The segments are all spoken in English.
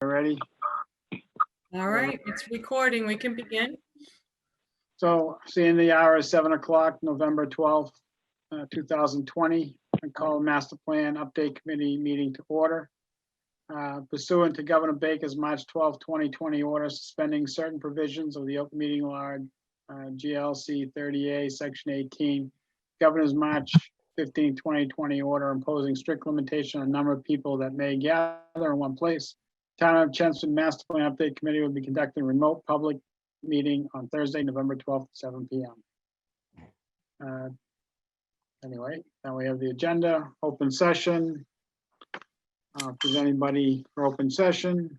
Ready? All right, it's recording. We can begin. So seeing the hour is 7 o'clock, November 12th, 2020. I call Master Plan Update Committee meeting to order. Pursuant to Governor Baker's March 12, 2020 order suspending certain provisions of the open meeting law, GLC 30A, Section 18, Governor's March 15, 2020 order imposing strict limitation on number of people that may gather in one place. Town of Chelmsford Master Plan Update Committee will be conducting a remote public meeting on Thursday, November 12th, 7 p.m. Anyway, now we have the agenda, open session. If there's anybody for open session.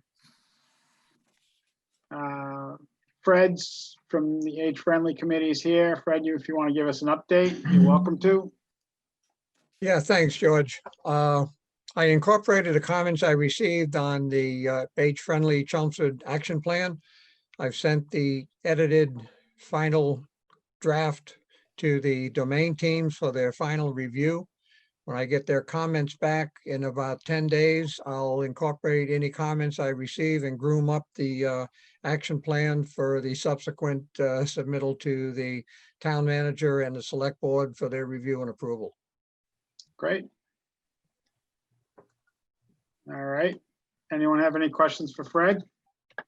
Fred's from the Age Friendly Committee is here. Fred, if you want to give us an update, you're welcome to. Yeah, thanks, George. I incorporated the comments I received on the age-friendly Chelmsford action plan. I've sent the edited final draft to the domain teams for their final review. When I get their comments back in about 10 days, I'll incorporate any comments I receive and groom up the action plan for the subsequent submittal to the town manager and the select board for their review and approval. Great. All right. Anyone have any questions for Fred? I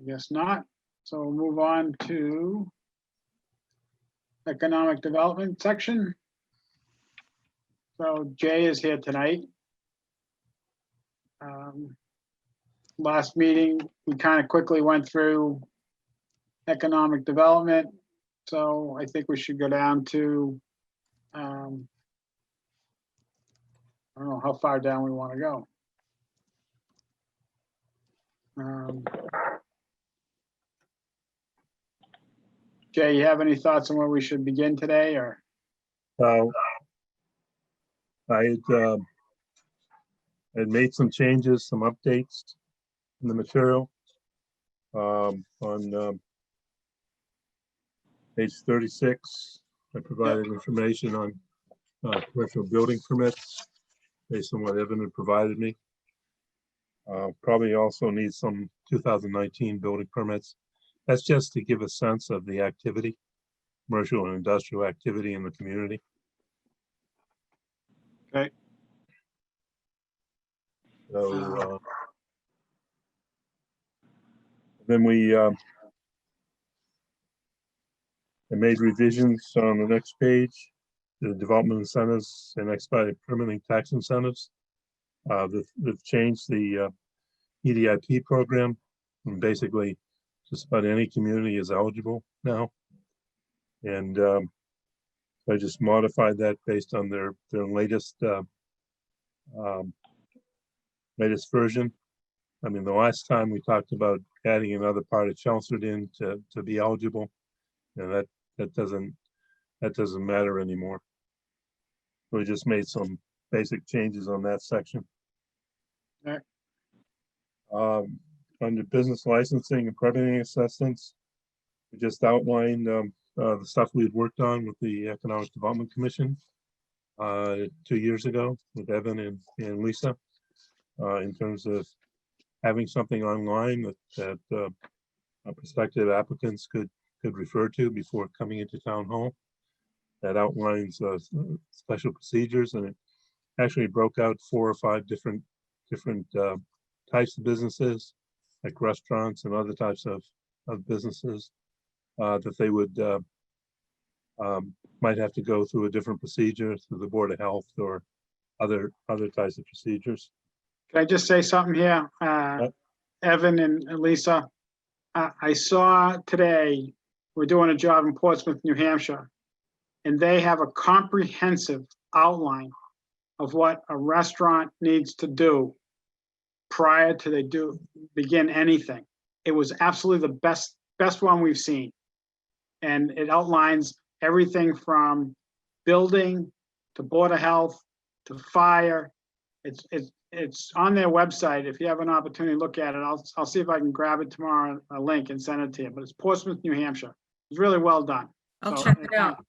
guess not. So we'll move on to economic development section. So Jay is here tonight. Last meeting, we kind of quickly went through economic development. So I think we should go down to, I don't know how far down we want to go. Jay, you have any thoughts on where we should begin today, or? I had made some changes, some updates in the material. On page 36, I provided information on commercial building permits based on what Evan had provided me. Probably also need some 2019 building permits. That's just to give a sense of the activity, commercial and industrial activity in the community. Okay. So then I made revisions on the next page, the development incentives and expedited permitting tax incentives. They've changed the EDIP program, and basically just about any community is eligible now. And I just modified that based on their latest latest version. I mean, the last time we talked about adding another part of Chelmsford in to be eligible, and that doesn't matter anymore. We just made some basic changes on that section. Okay. Under business licensing and permitting assessments, we just outlined the stuff we had worked on with the Economic Development Commission 2 years ago with Evan and Lisa, in terms of having something online that prospective applicants could refer to before coming into town hall. That outlines special procedures, and it actually broke out 4 or 5 different types of businesses, like restaurants and other types of businesses that they would might have to go through a different procedure through the Board of Health or other types of procedures. Can I just say something here? Evan and Lisa, I saw today, we're doing a job in Portsmouth, New Hampshire, and they have a comprehensive outline of what a restaurant needs to do prior to they begin anything. It was absolutely the best one we've seen. And it outlines everything from building to Board of Health to fire. It's on their website. If you have an opportunity to look at it, I'll see if I can grab it tomorrow, a link, and send it to you. But it's Portsmouth, New Hampshire. It's really well done. I'll check it out.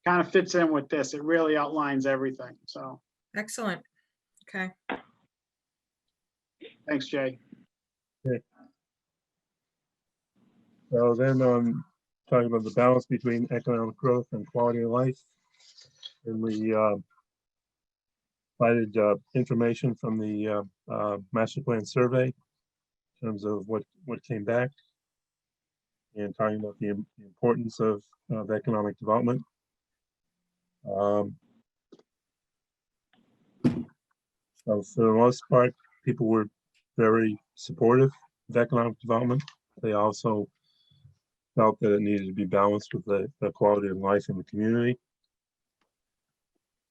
Kind of fits in with this. It really outlines everything. So Excellent. Okay. Thanks, Jay. So then, talking about the balance between economic growth and quality of life. And we provided information from the master plan survey in terms of what came back, and talking about the importance of economic development. So for the most part, people were very supportive of economic development. They also felt that it needed to be balanced with the quality of life in the community.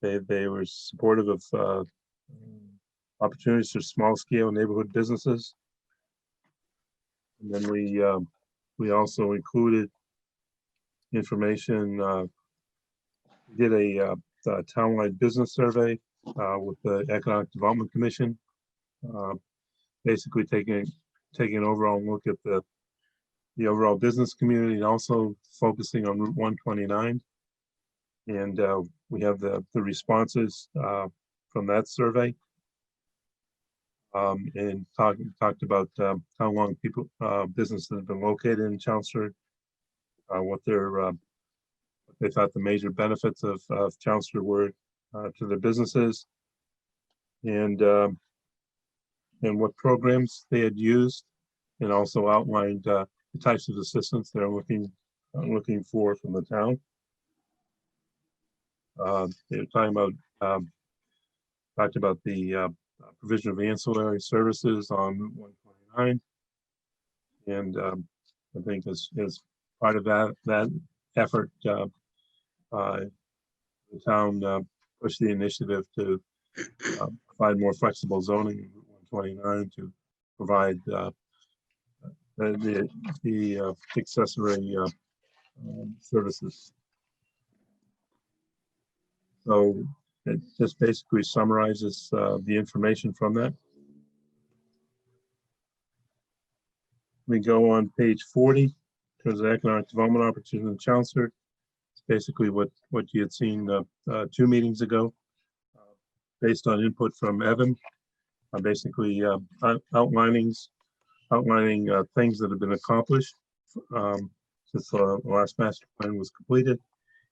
They were supportive of opportunities for small scale neighborhood businesses. And then we also included information. We did a townwide business survey with the Economic Development Commission, basically taking an overall look at the overall business community, and also focusing on Route 129. And we have the responses from that survey, and talked about how long businesses have been located in Chelmsford, what they thought the major benefits of Chelmsford were to their businesses, and what programs they had used, and also outlined the types of assistance they're looking for from the town. They were talked about the provision of ancillary services on Route 129, and I think as part of that effort, the town pushed the initiative to provide more flexible zoning in Route 129 to provide the accessory services. So it just basically summarizes the information from that. We go on page 40, because of economic development opportunity in Chelmsford. It's basically what you had seen 2 meetings ago, based on input from Evan, basically outlining things that have been accomplished since the last master plan was completed,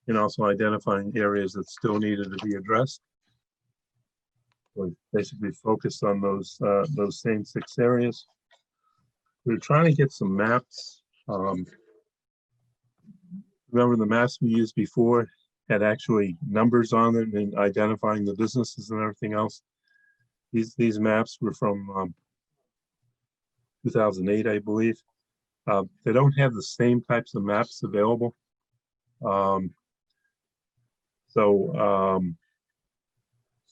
and also identifying areas that still needed to be addressed. We basically focused on those same 6 areas. We're trying to get some maps. Remember, the maps we used before had actually numbers on them and identifying the businesses and everything else. These maps were from 2008, I believe. They don't have the same types of maps available. So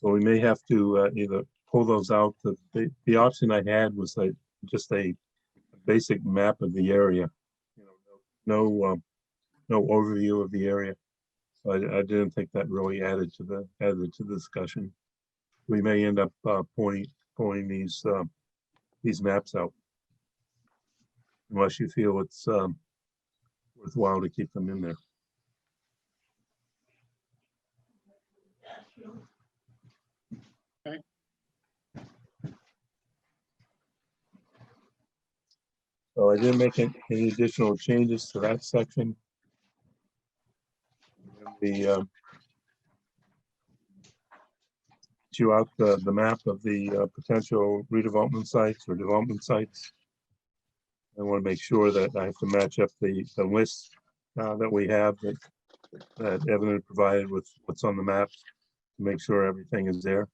we may have to either pull those out. The option I had was just a basic map of the area, no overview of the area. So I didn't think that really added to the discussion. We may end up pulling these maps out, unless you feel it's worthwhile to keep them in there. Okay. So I didn't make any additional changes to that section. You out the map of the potential redevelopment sites or development sites. I want to make sure that I have to match up the list that we have that Evan had provided with what's on the map to make sure everything is there.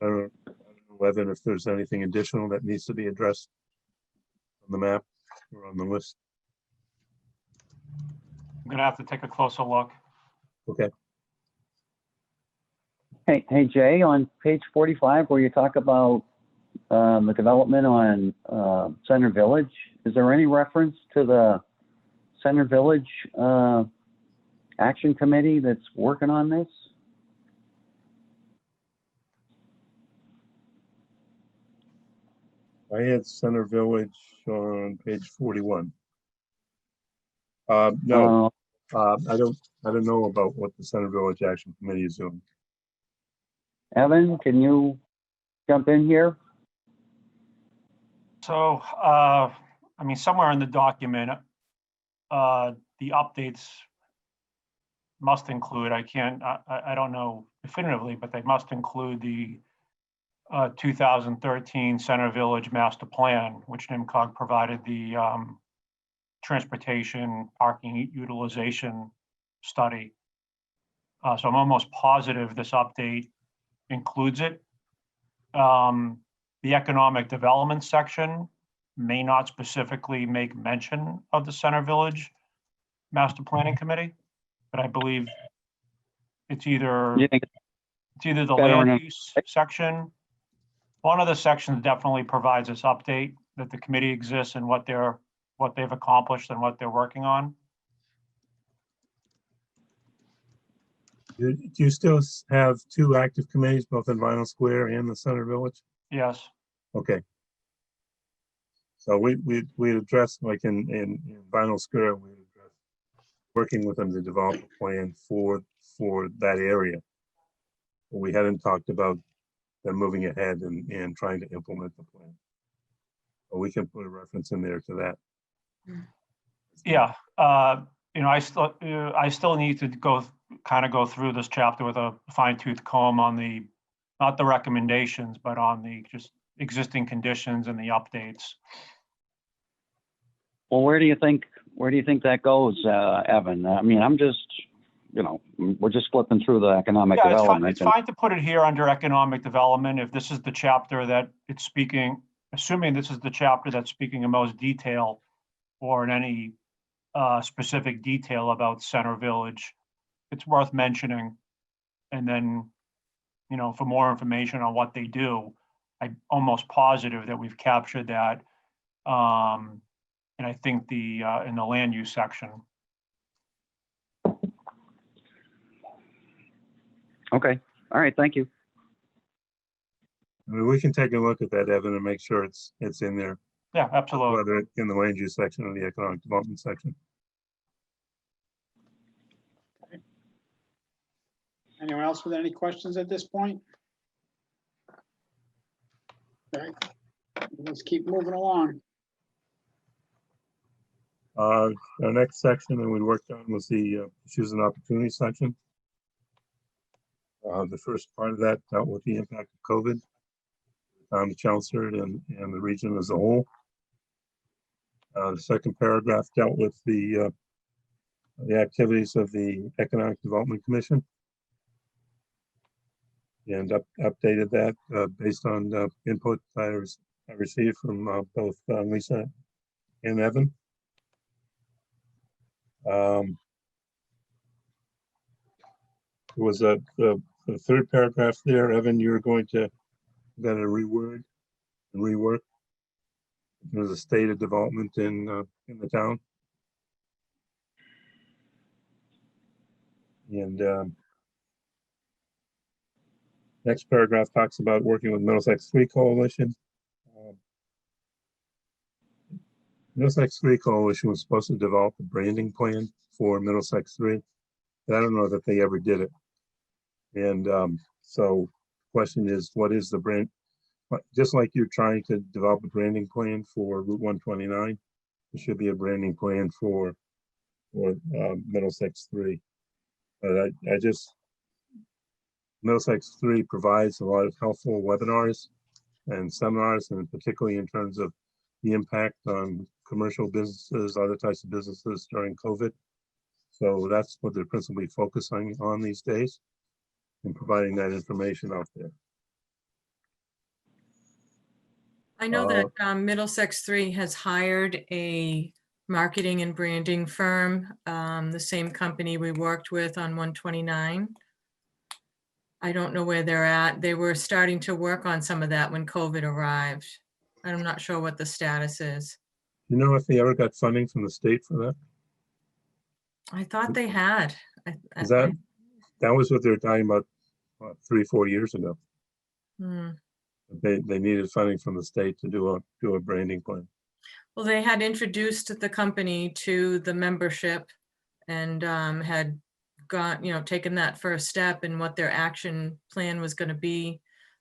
I don't know, Evan, if there's anything additional that needs to be addressed on the map or on the list. I'm gonna have to take a closer look. Okay. Hey, Jay, on page 45, where you talk about the development on Center Village, is there any reference to the Center Village Action Committee that's working on this? I had Center Village on page 41. No, I don't know about what the Center Village Action Committee is doing. Evan, can you jump in here? So, I mean, somewhere in the document, the updates must include, I don't know definitively, but they must include the 2013 Center Village Master Plan, which NIMCOG provided the transportation parking utilization study. So I'm almost positive this update includes it. The economic development section may not specifically make mention of the Center Village Master Planning Committee, but I believe it's either You think the better land enough? use section. One of the sections definitely provides this update that the committee exists and what they've accomplished and what they're working on. Do you still have two active committees, both in Vinyl Square and the Center Village? Yes, Okay. So we addressed, like in Vinyl Square, we addressed working with them to develop a plan for that area. But we hadn't talked about them moving ahead and trying to implement the plan. But we can put a reference in there to that. yeah. I still need to go through this chapter with a fine tooth comb on not the recommendations, but on the just existing conditions and the updates. Well, where do you think that goes, Evan? I mean, I'm just, we're just flipping through the economic Yeah, development. it's fine to put it here under economic development if this is the chapter that it's speaking, assuming this is the chapter that's speaking in most detail or in any specific detail about Center Village. It's worth mentioning. And then, for more information on what they do, I'm almost positive that we've captured that. And I think in the land use section. Okay. All right. Thank you. I mean, we can take a look at that, Evan, and make sure it's in there, Yeah, absolutely. whether it's in the land use section or the economic development section. Anyone else with any questions at this point? Okay, let's keep moving along. Our next section that we worked on was the issues and opportunities section. The first part of that dealt with the impact of COVID on Chelmsford and the region as a whole. The second paragraph dealt with the activities of the Economic Development Commission and updated that based on input I received from both Lisa and Evan. There was the third paragraph there, Evan, you're going to reword and rework. There's a state of development in the town. And next paragraph talks about working with Middlesex 3 Coalition. Middlesex 3 Coalition was supposed to develop a branding plan for Middlesex 3. But I don't know that they ever did it. And so the question is, what is the brand? Just like you're trying to develop a branding plan for Route 129, there should be a branding plan for Middlesex 3. But Middlesex 3 provides a lot of helpful webinars and seminars, and particularly in terms of the impact on commercial businesses, other types of businesses during COVID. So that's what they're principally focusing on these days, and providing that information out there. I know that Middlesex 3 has hired a marketing and branding firm, the same company we worked with on 129. I don't know where they're at. They were starting to work on some of that when COVID arrived. I'm not sure what the status is. You know if they ever got funding from the state for that? I thought they had. Is that was what they were talking about 3-4 years ago. They needed funding from the state to do a branding plan. Well, they had introduced the company to the membership and had taken that first step in what their action plan was going to be.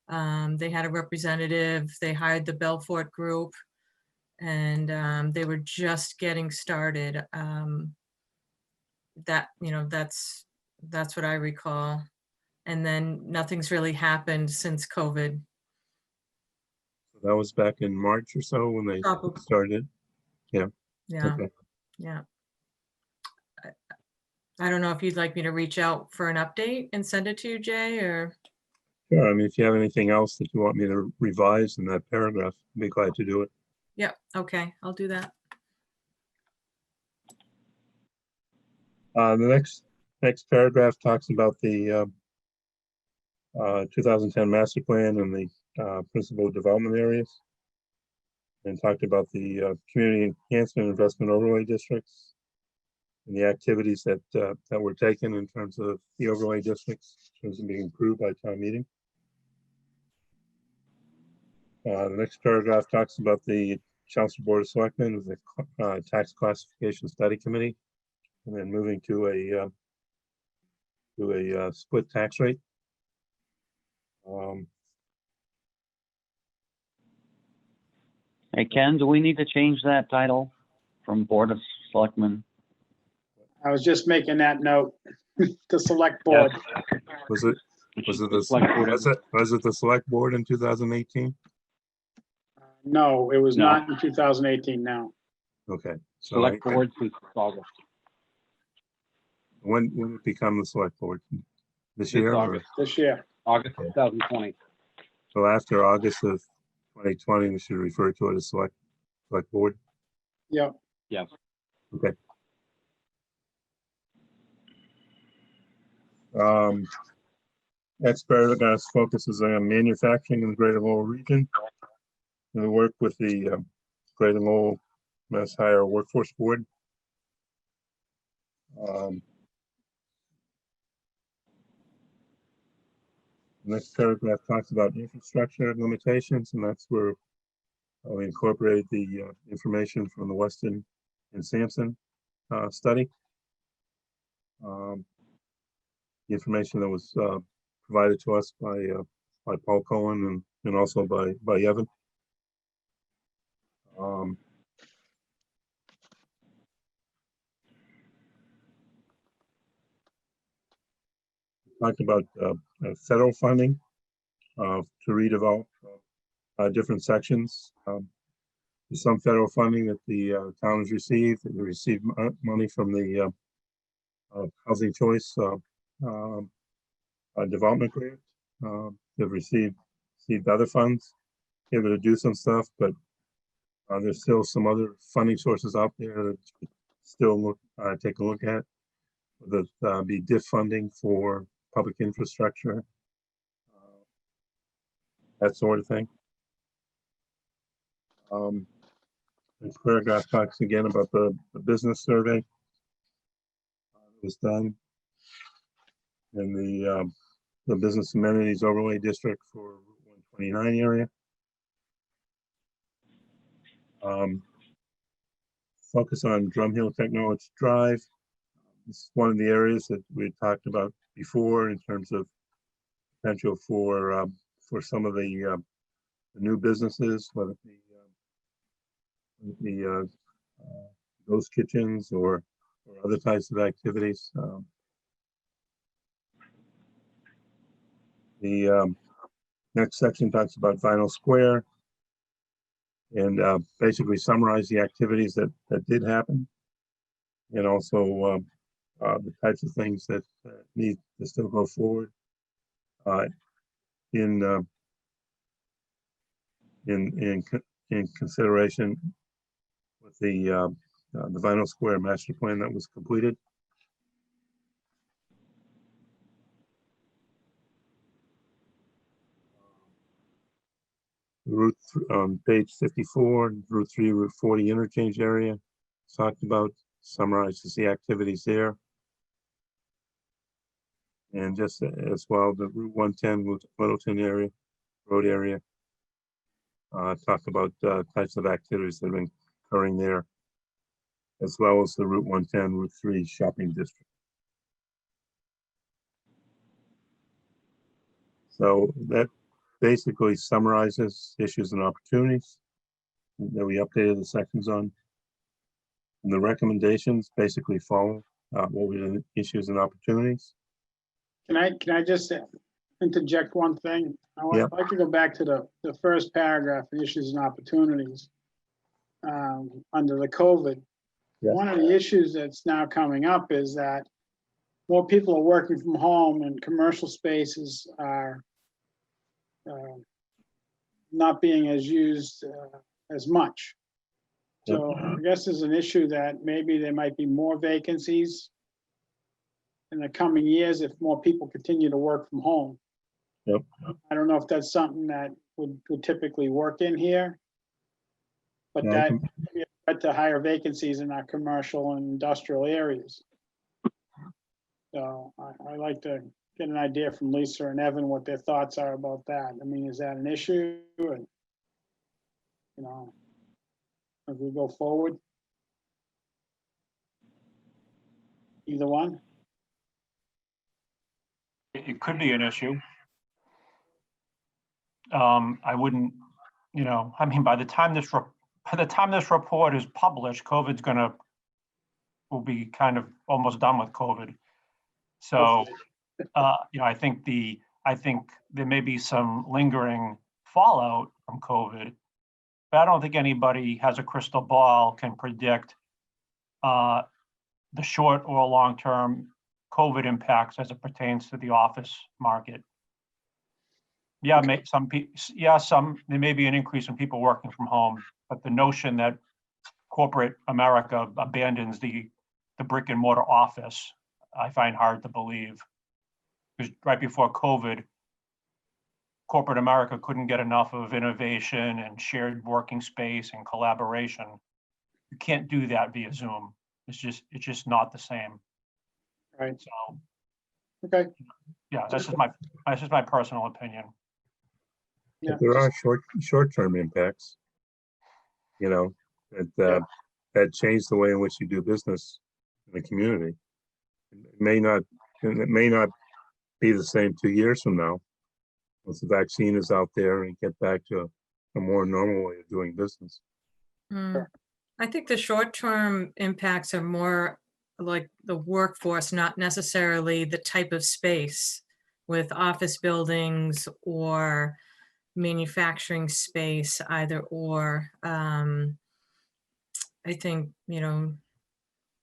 They had a representative, they hired the Belfort Group, and they were just getting started. That, that's what I recall. And then nothing's really happened since COVID. That was back in March or so when they Probably. started. Yeah, Okay. yeah. I don't know if you'd like me to reach out for an update and send it to you, Jay, or, Sure. I mean, if you have anything else that you want me to revise in that paragraph, I'd be glad to do it. yeah, okay, I'll do that. The next paragraph talks about the 2010 master plan and the principal development areas, and talked about the community enhancement investment overlay districts and the activities that were taken in terms of the overlay districts, in terms of being approved by town meeting. The next paragraph talks about the Chelmsford Board of Selectmen with the tax classification study committee, and then moving to a split tax rate. Hey, Ken, do we need to change that title from Board of Selectmen? I was just making that note, the select board. Was it the select board in 2018? No, it was No. not in 2018, no. Okay, so Select board since August. when will it become the select board? This This year? or- August. This year. August 2020. So after August of 2020, we should refer to it as select board. Yep. Yes. Okay. Next paragraph focuses on manufacturing in the Greater Lowell region. And we work with the Greater Lowell Mass Hire Workforce Board. Next paragraph talks about infrastructure limitations, and that's where we incorporated the information from the Weston and Sampson study. The information that was provided to us by Paul Cohen and also by Evan. Talked about federal funding to redevelop different sections. There's some federal funding that the town has received. They received money from the Housing Choice Development Grant. They've received other funds, able to do some stuff, but there's still some other funding sources out there that still take a look at. That be DIF funding for public infrastructure, that sort of thing. This paragraph talks again about the business survey that was done in the business amenities overlay district for Route 129 area. Focus on Drumhill Technology Drive. This is one of the areas that we talked about before in terms of potential for some of the new businesses, whether it be ghost kitchens or other types of activities. The next section talks about Vinyl Square and basically summarize the activities that did happen, and also the types of things that need to still go forward in consideration with the Vinyl Square master plan that was completed. Route on page 54, Route 3, Route 40 interchange area talked about, summarizes the activities there. And just as well, the Route 110 Littleton area, road area, talk about types of activities that have been occurring there, as well as the Route 110, Route 3 shopping district. So basically summarizes issues and opportunities that we updated the sections on. And the recommendations basically follow what were the issues and opportunities. Can I just interject one thing? Yeah. I'd like to go back to the first paragraph, issues and opportunities. Under the COVID. Yeah. One of the issues that's now coming up is that more people are working from home and commercial spaces are not being as used as much. So I guess there's an issue that maybe there might be more vacancies in the coming years if more people continue to work from home. Yep. I don't know if that's something that would typically work in here. But Yeah, that led to higher vacancies in our commercial and industrial areas. So I'd like to get an idea from Lisa and Evan what their thoughts are about that. I mean, is that an issue? And, you know, as we go forward? Either one? It could be an issue. I wouldn't, you know, I mean, by the time this report is published, will be kind of almost done with COVID. So, you know, I think there may be some lingering fallout from COVID, but I don't think anybody has a crystal ball can predict the short or long-term COVID impacts as it pertains to the office market. Yeah, there may be an increase in people working from home, but the notion that corporate America abandons the brick and mortar office, I find hard to believe. Because right before COVID, corporate America couldn't get enough of innovation and shared working space and collaboration. You can't do that via Zoom. It's just not the same. Right. So, okay. Yeah, that's just my personal opinion. Yeah. There are short-term impacts, you know, that change the way in which you do business in the community. It may not be the same 2 years from now, once the vaccine is out there and get back to a more normal way of doing business. I think the short-term impacts are more like the workforce, not necessarily the type of space with office buildings or manufacturing space, either or. I think, you know,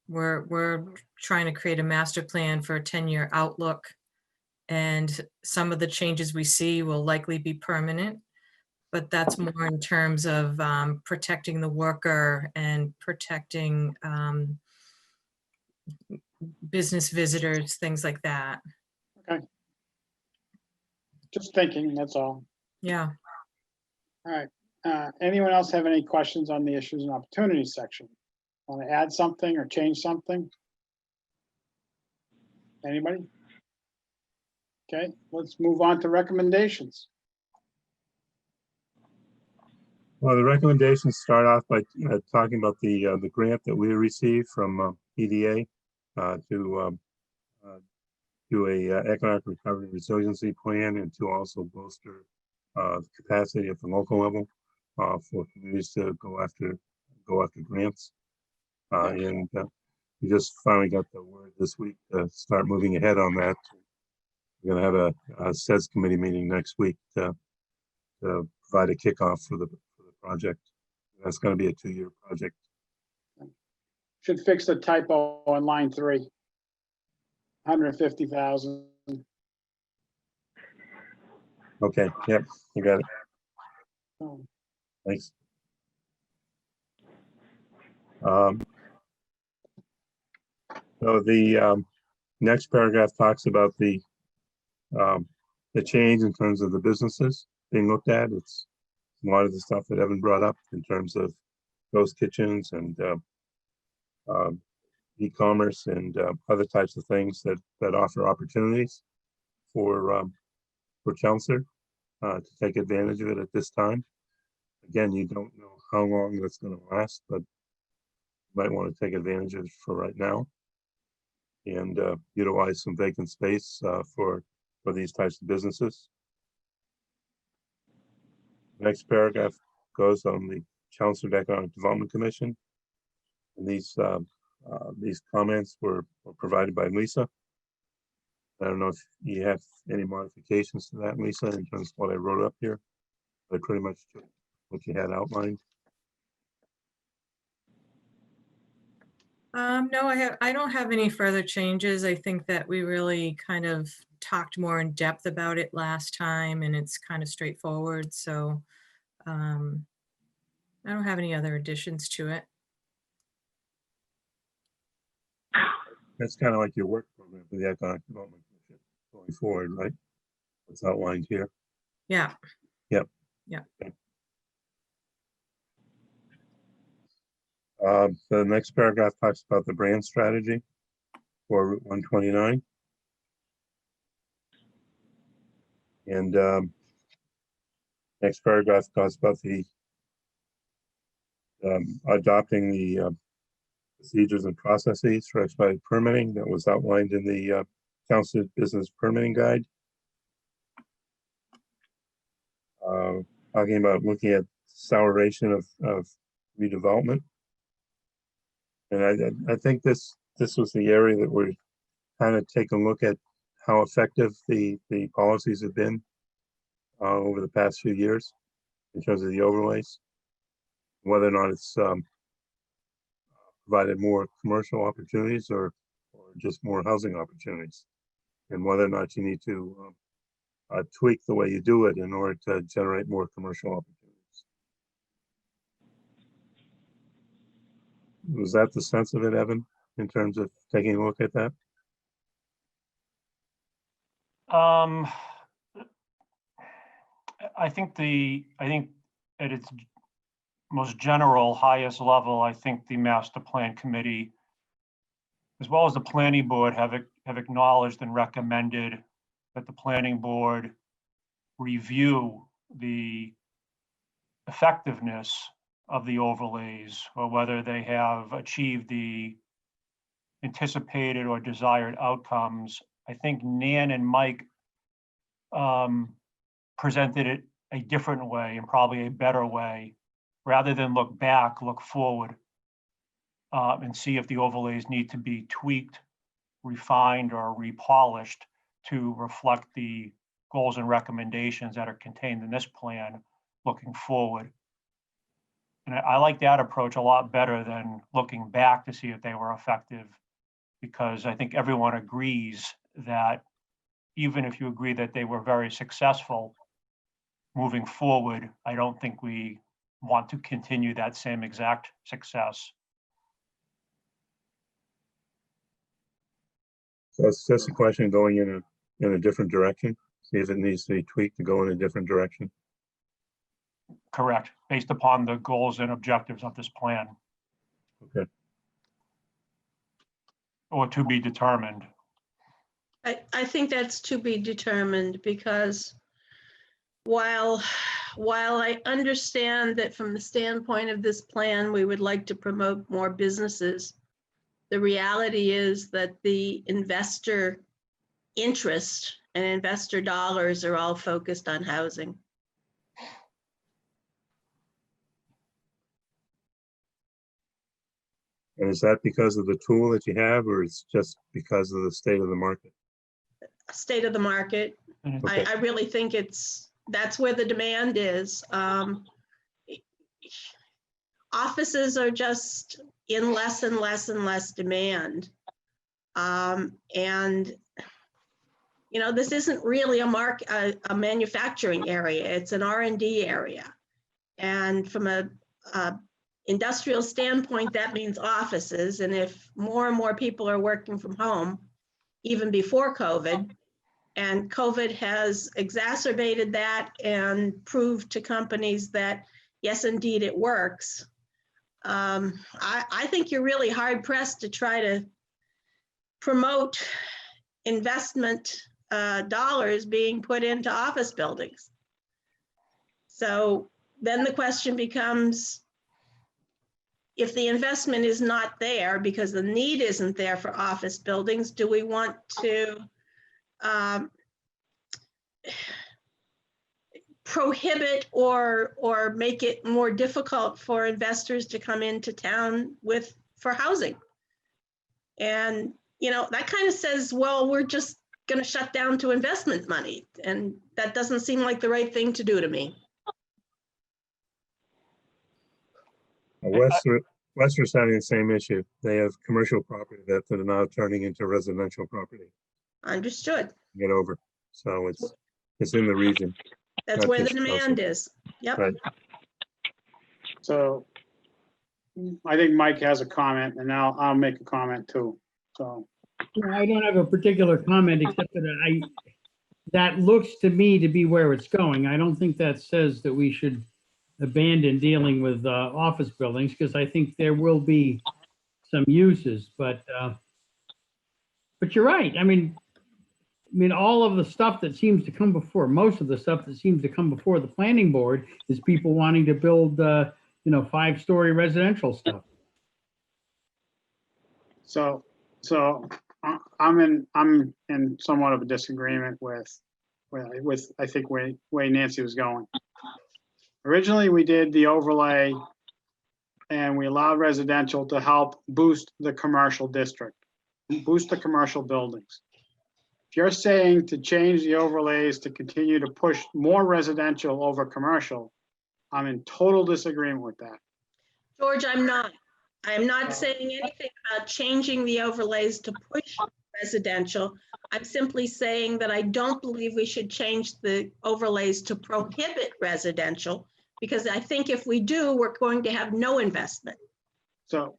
we're trying to create a master plan for a 10-year outlook, and some of the changes we see will likely be permanent, but that's more in terms of protecting the worker and protecting business visitors, things like that. Okay. Just thinking, that's all. Yeah. All right. Anyone else have any questions on the issues and opportunities section? Want to add something or change something? Anybody? Okay, let's move on to recommendations. Well, the recommendations start off by talking about the grant that we received from EDA to do a economic recovery resiliency plan, and to also bolster the capacity at the local level for communities to go after grants. And we just finally got the word this week to start moving ahead on that. We're going to have a SEDS committee meeting next week to provide a kickoff for the project. That's going to be a 2-year project. Should fix the typo on line 3. 150,000. Okay, yep, you got it. Oh, Thanks. So the next paragraph talks about the change in terms of the businesses being looked at. It's a lot of the stuff that Evan brought up in terms of ghost kitchens and e-commerce and other types of things that offer opportunities for Chelmsford to take advantage of it at this time. Again, you don't know how long that's going to last, but you might want to take advantage of it for right now and utilize some vacant space for these types of businesses. Next paragraph goes on the Chelmsford Economic Development Commission. And these comments were provided by Lisa. I don't know if you have any modifications to that, Lisa, in terms of what I wrote up here. I pretty much took what you had outlined. No, I don't have any further changes. I think that we really kind of talked more in depth about it last time, and it's kind of straightforward. So I don't have any other additions to it. That's kind of like your work program for the Economic Development Commission going forward, right? It's outlined here. Yeah. Yep. Yeah. Okay. The next paragraph talks about the brand strategy for Route 129. And next paragraph talks about the adopting the procedures and processes for expedited permitting that was outlined in the Council Business Permitting Guide. Talking about looking at acceleration of redevelopment. And I think this was the area that we're kind of taking a look at how effective the policies have been over the past few years in terms of the overlays, whether or not it's provided more commercial opportunities or just more housing opportunities, and whether or not you need to tweak the way you do it in order to generate more commercial opportunities. Was that the sense of it, Evan, in terms of taking a look at that? I think at its most general, highest level, I think the master plan committee, as well as the planning board, have acknowledged and recommended that the planning board review the effectiveness of the overlays, or whether they have achieved the anticipated or desired outcomes. I think Nan and Mike presented it a different way, and probably a better way. Rather than look back, look forward, and see if the overlays need to be tweaked, refined, or repolished to reflect the goals and recommendations that are contained in this plan looking forward. And I like that approach a lot better than looking back to see if they were effective, because I think everyone agrees that even if you agree that they were very successful moving forward, I don't think we want to continue that same exact success. So it's just a question of going in a different direction, see if it needs to be tweaked to go in a different direction. Correct, based upon the goals and objectives of this plan. Okay. Or to be determined. I think that's to be determined, because while I understand that from the standpoint of this plan, we would like to promote more businesses, the reality is that the investor interest and investor dollars are all focused on housing. And is that because of the tool that you have, or it's just because of the state of the market? State of the market. Okay. I really think that's where the demand is. Offices are just in less and less and less demand. And this isn't really a manufacturing area. It's an R&D area. And from a industrial standpoint, that means offices. And if more and more people are working from home, even before COVID, and COVID has exacerbated that and proved to companies that, yes, indeed, it works. I think you're really hard pressed to try to promote investment dollars being put into office buildings. So then the question becomes, if the investment is not there because the need isn't there for office buildings, do we prohibit or make it more difficult for investors to come into town for housing. And, you know, that kind of says, well, we're just going to shut down to investment money. And that doesn't seem like the right thing to do to me. Western's having the same issue. They have commercial property that they're now turning into residential property. Understood. Get over. So it's in the region. That's Not where the just demand is. Yep. Right. So I think Mike has a comment, and now I'll make a comment too. So, Yeah, I don't have a particular comment, except that that looks to me to be where it's going. I don't think that says that we should abandon dealing with office buildings, because I think there will be some uses, but you're right. I mean, all of the stuff that seems to come before, most of the stuff that seems to come before the planning board is people wanting to build, 5-story residential stuff. so I'm in somewhat of a disagreement with I think way Nancy was going. Originally, we did the overlay and we allowed residential to help boost the commercial district, boost the commercial buildings. If you're saying to change the overlays to continue to push more residential over commercial, I'm in total disagreement with that. George, I'm not. I'm not saying anything about changing the overlays to push residential. I'm simply saying that I don't believe we should change the overlays to prohibit residential, because I think if we do, we're going to have no investment. So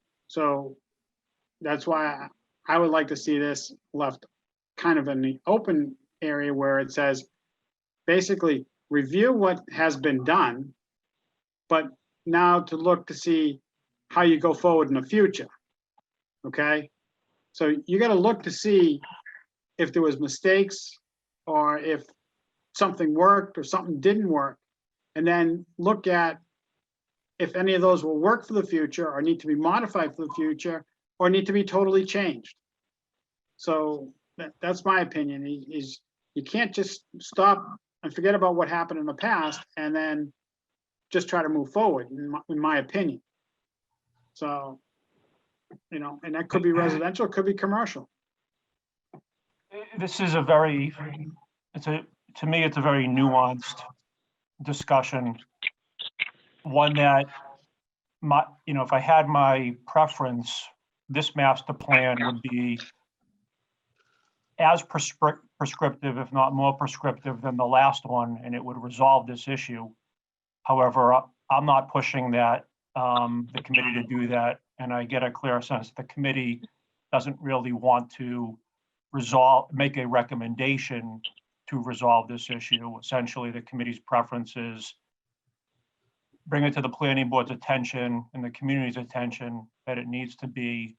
that's why I would like to see this left kind of in the open area where it says, basically review what has been done, but now to look to see how you go forward in the future. Okay. So you got to look to see if there was mistakes or if something worked or something didn't work, and then look at if any of those will work for the future or need to be modified for the future or need to be totally changed. So that's my opinion, is you can't just stop and forget about what happened in the past and then just try to move forward, in my opinion. So, and that could be residential, it could be commercial. This is to me, it's a very nuanced discussion. One that if I had my preference, this master plan would be as prescriptive, if not more prescriptive than the last one, and it would resolve this issue. However, I'm not pushing the committee to do that, and I get a clear sense the committee doesn't really want to make a recommendation to resolve this issue. Essentially, the committee's preference is bring it to the planning board's attention and the community's attention that it needs to be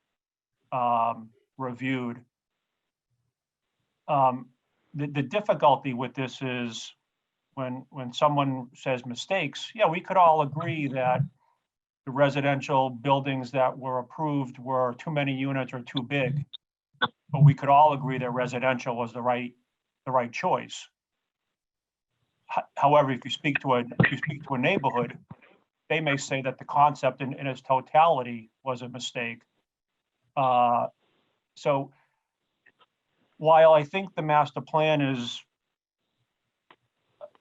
reviewed. The difficulty with this is when someone says mistakes, yeah, we could all agree that the residential buildings that were approved were too many units or too big, but we could all agree that residential was the right choice. However, if you speak to a neighborhood, they may say that the concept in its totality was a mistake. So while I think the master plan is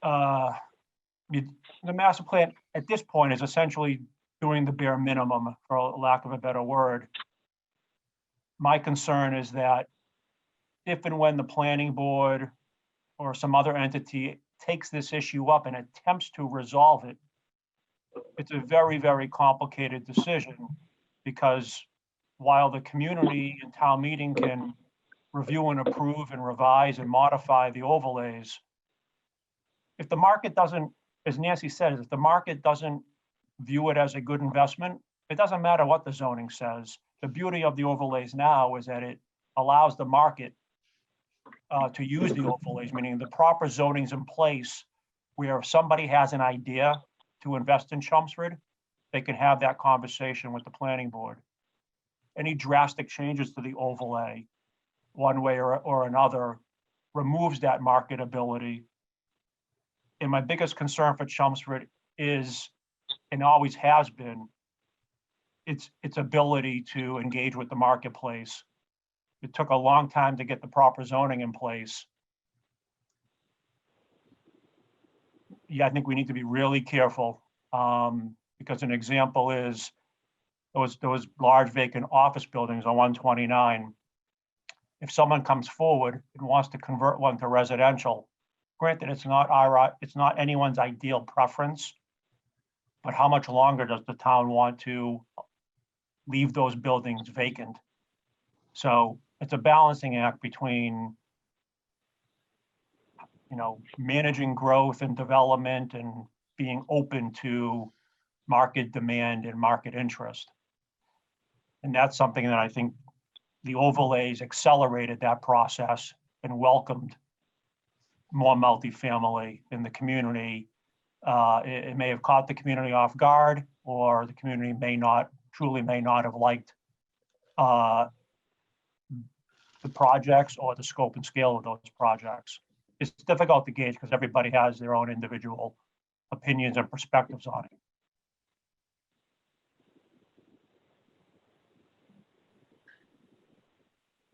the master plan at this point is essentially doing the bare minimum, for lack of a better word. My concern is that if and when the planning board or some other entity takes this issue up and attempts to resolve it, it's a very, very complicated decision, because while the community and town meeting can review and approve and revise and modify the overlays, if the market doesn't, as Nancy said, if the market doesn't view it as a good investment, it doesn't matter what the zoning says. The beauty of the overlays now is that it allows the market to use the overlays, meaning the proper zoning's in place where if somebody has an idea to invest in Chelmsford, they can have that conversation with the planning board. Any drastic changes to the overlay, one way or another, removes that marketability And my biggest concern for Chelmsford is, and always has been, its ability to engage with the marketplace. It took a long time to get the proper zoning in place. Yeah, I think we need to be really careful, because an example is those large vacant office buildings on 129. If someone comes forward and wants to convert one to residential, granted, it's not anyone's ideal preference, but how much longer does the town want to leave those buildings vacant? So it's a balancing act between, managing growth and development and being open to market demand and market interest. And that's something that I think the overlays accelerated that process and welcomed more multifamily in the community. It may have caught the community off guard, or the community may not have liked the projects or the scope and scale of those projects. It's difficult to gauge because everybody has their own individual opinions and perspectives on it.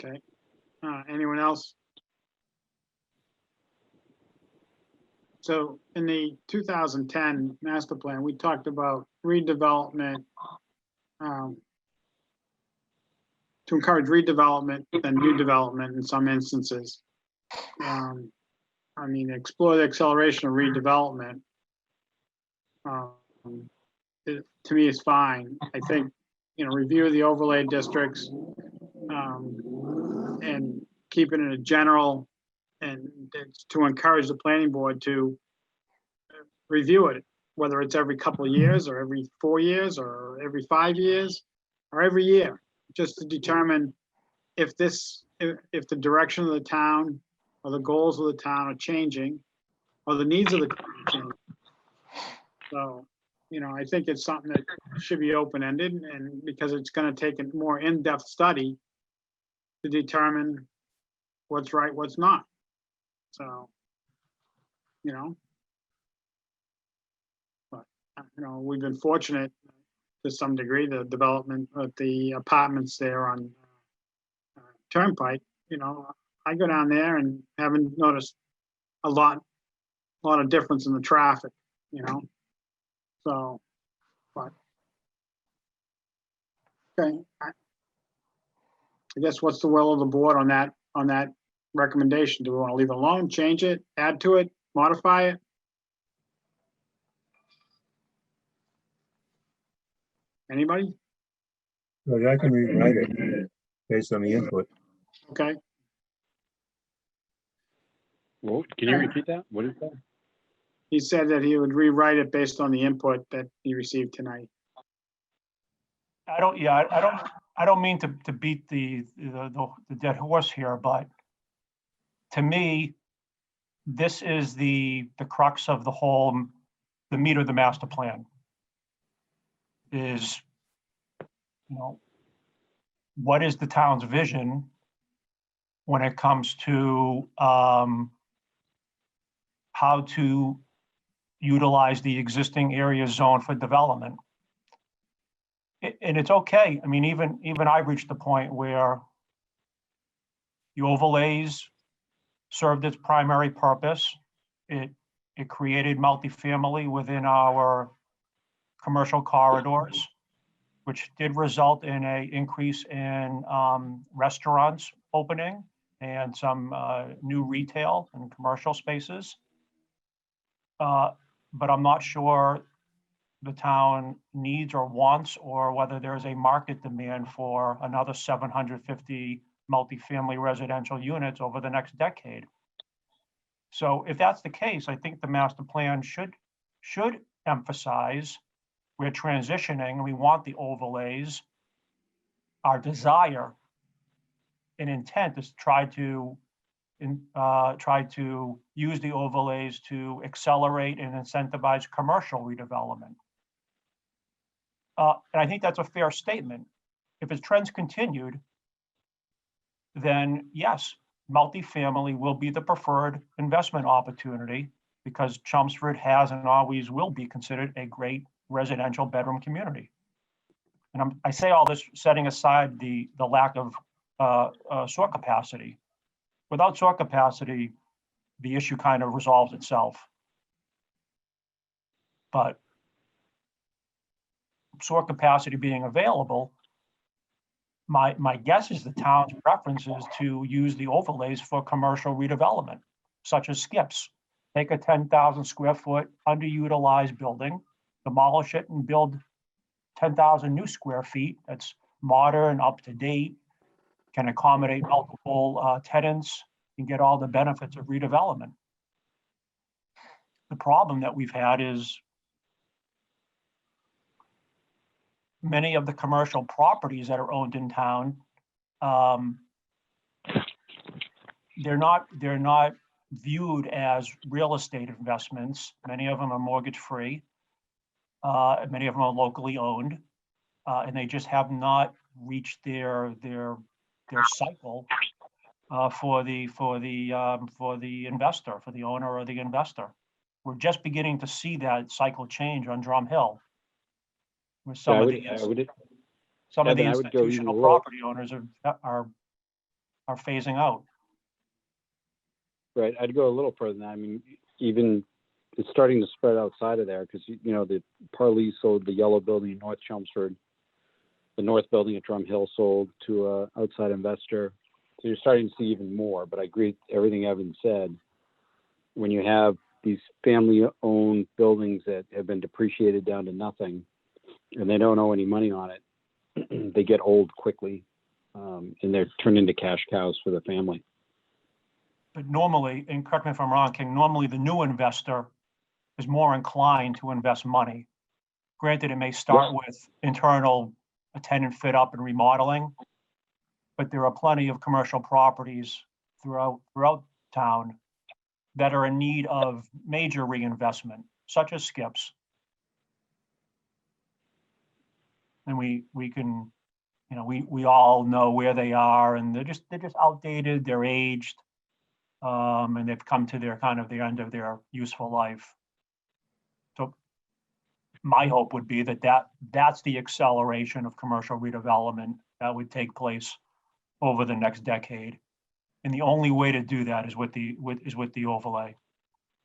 Okay, anyone else? So in the 2010 master plan, we talked about redevelopment, to encourage redevelopment and new development in some instances. Explore the acceleration of redevelopment. To me, is fine. I think, review the overlay districts, and keep it in a general, and it's to encourage the planning board to review it, whether it's every couple of years or every 4 years or every 5 years or every year, just to determine if the direction of the town or the goals of the town are changing or the needs of the town are changing. So, I think it's something that should be open-ended, and because it's going to take a more in-depth study to determine what's right, what's not. So, but, we've been fortunate to some degree, the development of the apartments there on Turnpike. I go down there and haven't noticed a lot of difference in the traffic, so, but, okay. I guess what's the will of the board on that recommendation? Do we want to leave it alone, change it, add to it, modify it? Anybody? Well, I can rewrite it based on the input. Okay, Well, can you repeat that? What is that? he said that he would rewrite it based on the input that he received tonight. I don't mean to beat the dead horse here, but to me, this is the crux of the meat of the master plan is, what is the town's vision when it comes to how to utilize the existing area zone for development. And it's okay. Even I've reached the point where the overlays served its primary purpose. It created multifamily within our commercial corridors, which did result in an increase in restaurants opening and some new retail and commercial spaces. But I'm not sure the town needs or wants, or whether there's a market demand for another 750 multifamily residential units over the next decade. So if that's the case, I think the master plan should emphasize we're transitioning and we want the overlays. Our desire and intent is to try to use the overlays to accelerate and incentivize commercial redevelopment. And I think that's a fair statement. If its trends continued, then yes, multifamily will be the preferred investment opportunity because Chelmsford has and always will be considered a great residential bedroom community. And I say all this setting aside the lack of sewer capacity. Without sewer capacity, the issue kind of resolves itself. But sewer capacity being available, my guess is the town's preference is to use the overlays for commercial redevelopment, such as skips. Take a 10,000 square foot underutilized building, demolish it and build 10,000 new square feet that's modern, up to date, can accommodate multiple tenants and get all the benefits of redevelopment. The problem that we've had is many of the commercial properties that are owned in town, they're not viewed as real estate investments. Many of them are mortgage free. Many of them are locally owned, and they just have not reached their cycle for the investor, for the owner or the investor. We're just beginning to see that cycle change on Drum Hill, where some of the institutional property owners are phasing out. Right, I'd go a little further than that. I mean, even it's starting to spread outside of there because, you know, the Parley sold the yellow building in North Chelmsford. The north building at Drum Hill sold to an outside investor. So you're starting to see even more, but I agree with everything Evan said. When you have these family-owned buildings that have been depreciated down to nothing and they don't owe any money on it, they get old quickly, and they're turned into cash cows for the family. But normally, and correct me if I'm wrong, King, normally the new investor is more inclined to invest money. Granted, it may start with internal tenant fit up and remodeling, but there are plenty of commercial properties throughout town that are in need of major reinvestment, such as skips. And we can, you know, we all know where they are, and they're just outdated, they're aged. And they've come to the end of their useful life. So my hope would be that's the acceleration of commercial redevelopment that would take place over the next decade. And the only way to do that is with the overlay.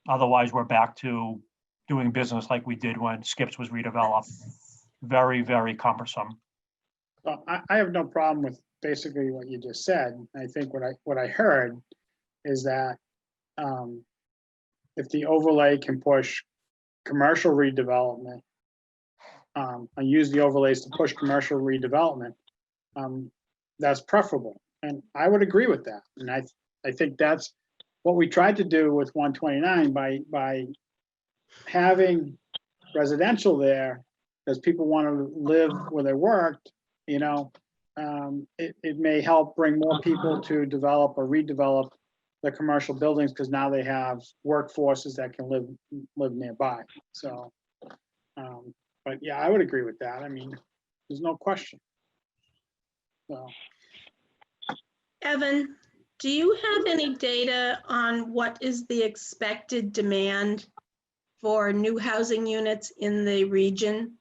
Otherwise, we're back to doing business like we did when Skips was redeveloped. Very, very cumbersome. Well, I have no problem with basically what you just said. I think what I heard is that if the overlay can push commercial redevelopment, and use the overlays to push commercial redevelopment, that's preferable. And I would agree with that. And I think that's what we tried to do with 129 by having residential there, because people want to live where they worked, you know, it may help bring more people to develop or redevelop the commercial buildings, because now they have workforces that can live nearby. So, but yeah, I would agree with that. I mean, there's no question. So, Evan, do you have any data on what is the expected demand for new housing units in the region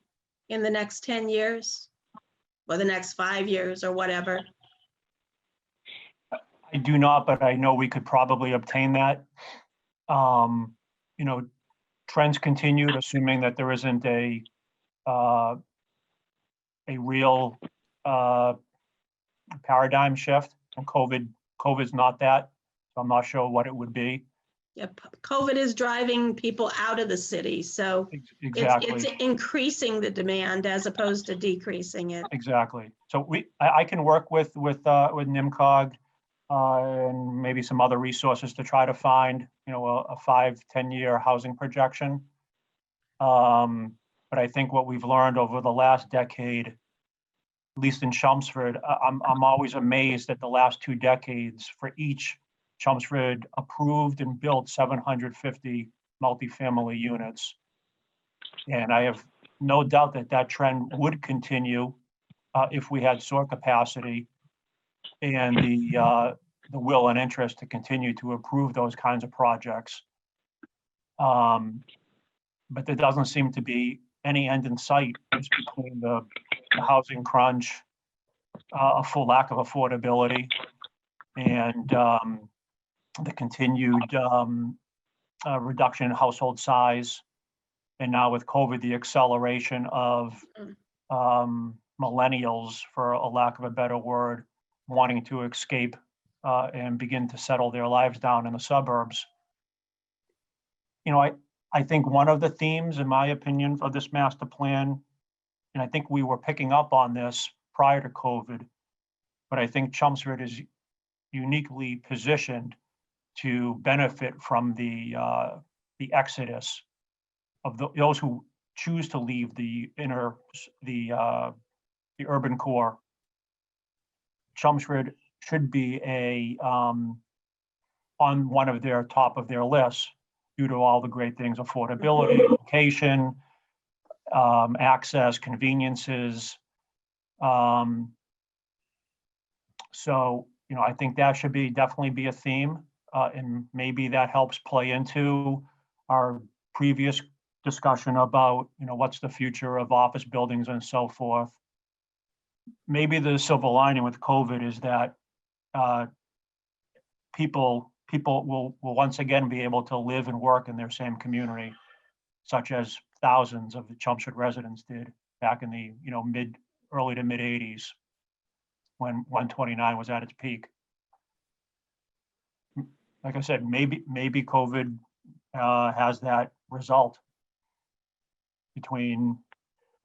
in the next 10 years or the next 5 years or whatever? I do not, but I know we could probably obtain that. You know, trends continued, assuming that there isn't a real paradigm shift. And COVID's not that, so I'm not sure what it would be. Yep, COVID is driving people out of the city, so Exactly. it's increasing the demand as opposed to decreasing it. Exactly. So I can work with NIMCOG and maybe some other resources to try to find, you know, a 5-10 year housing projection. But I think what we've learned over the last decade, at least in Chelmsford, I'm always amazed at the last 2 decades. For each, Chelmsford approved and built 750 multifamily units. And I have no doubt that trend would continue if we had sewer capacity and the will and interest to continue to approve those kinds of projects. But there doesn't seem to be any end in sight just between the housing crunch, a full lack of affordability, and the continued reduction in household size. And now with COVID, the acceleration of millennials, for a lack of a better word, wanting to escape and begin to settle their lives down in the suburbs. You know, I think one of the themes, in my opinion, of this master plan, and I think we were picking up on this prior to COVID, but I think Chelmsford is uniquely positioned to benefit from the exodus of those who choose to leave the urban core. Chelmsford should be on one of their top of their lists due to all the great things: affordability, location, access, conveniences. So, you know, I think that should definitely be a theme, and maybe that helps play into our previous discussion about, you know, what's the future of office buildings and so forth. Maybe the silver lining with COVID is that people will once again be able to live and work in their same community, such as thousands of the Chelmsford residents did back in the, you know, early to mid 80s, when 129 was at its peak. Like I said, maybe COVID has that result, between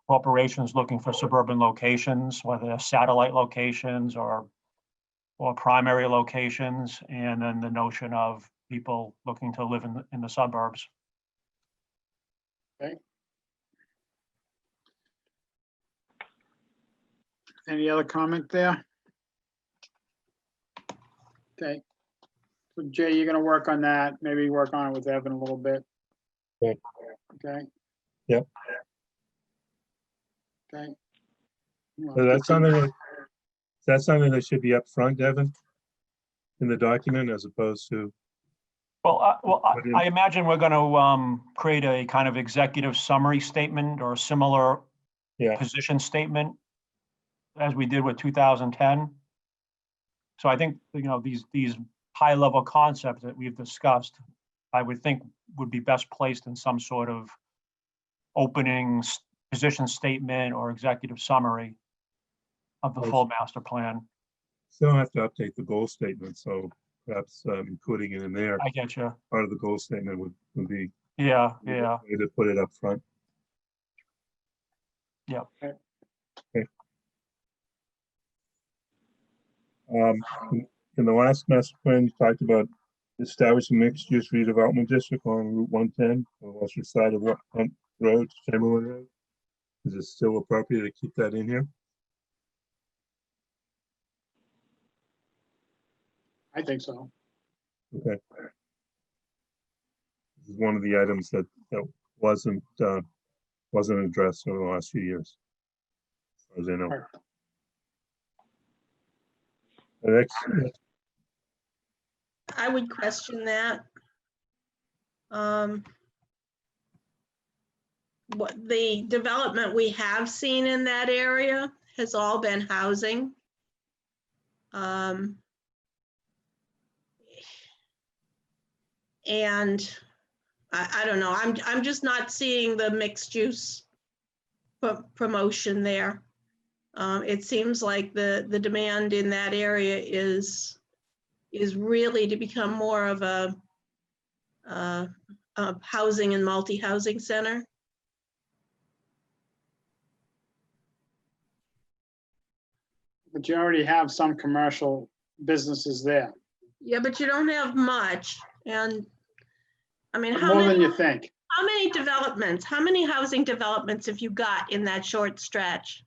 corporations looking for suburban locations, whether they're satellite locations or primary locations, and then the notion of people looking to live in the suburbs. Okay. Any other comment there? Okay. So Jay, you're gonna work on that, maybe work on it with Evan a little bit. Okay. Okay. Yep. Okay. So that's something that should be up front, Devin, in the document, as opposed to. Well, I imagine we're going to create a kind of executive summary statement or a similar position statement as we did with 2010. So I think, you know, these high level concepts that we've discussed, I would think would be best placed in some sort of opening position statement or executive summary of the full master plan. Still have to update the goal statement, so perhaps including it in there. I get you. Part of the goal statement would be Yeah. to put it up front. Yeah. Okay. In the last master plan, you talked about establishing mixed-use redevelopment district on Route 110 on the western side of Hunt Road, Chamberlain Road. Is it still appropriate to keep that in here? I think so. Okay. This is one of the items that wasn't addressed over the last few years, as far as I know. Right. The next, I would question that. What the development we have seen in that area has all been housing. And I don't know, I'm just not seeing the mixed use promotion there. It seems like the demand in that area is really to become more of a housing and multi-housing center. But you already have some commercial businesses there. Yeah, but you don't have much. And I mean, More than you think. how many developments, how many housing developments have you got in that short stretch?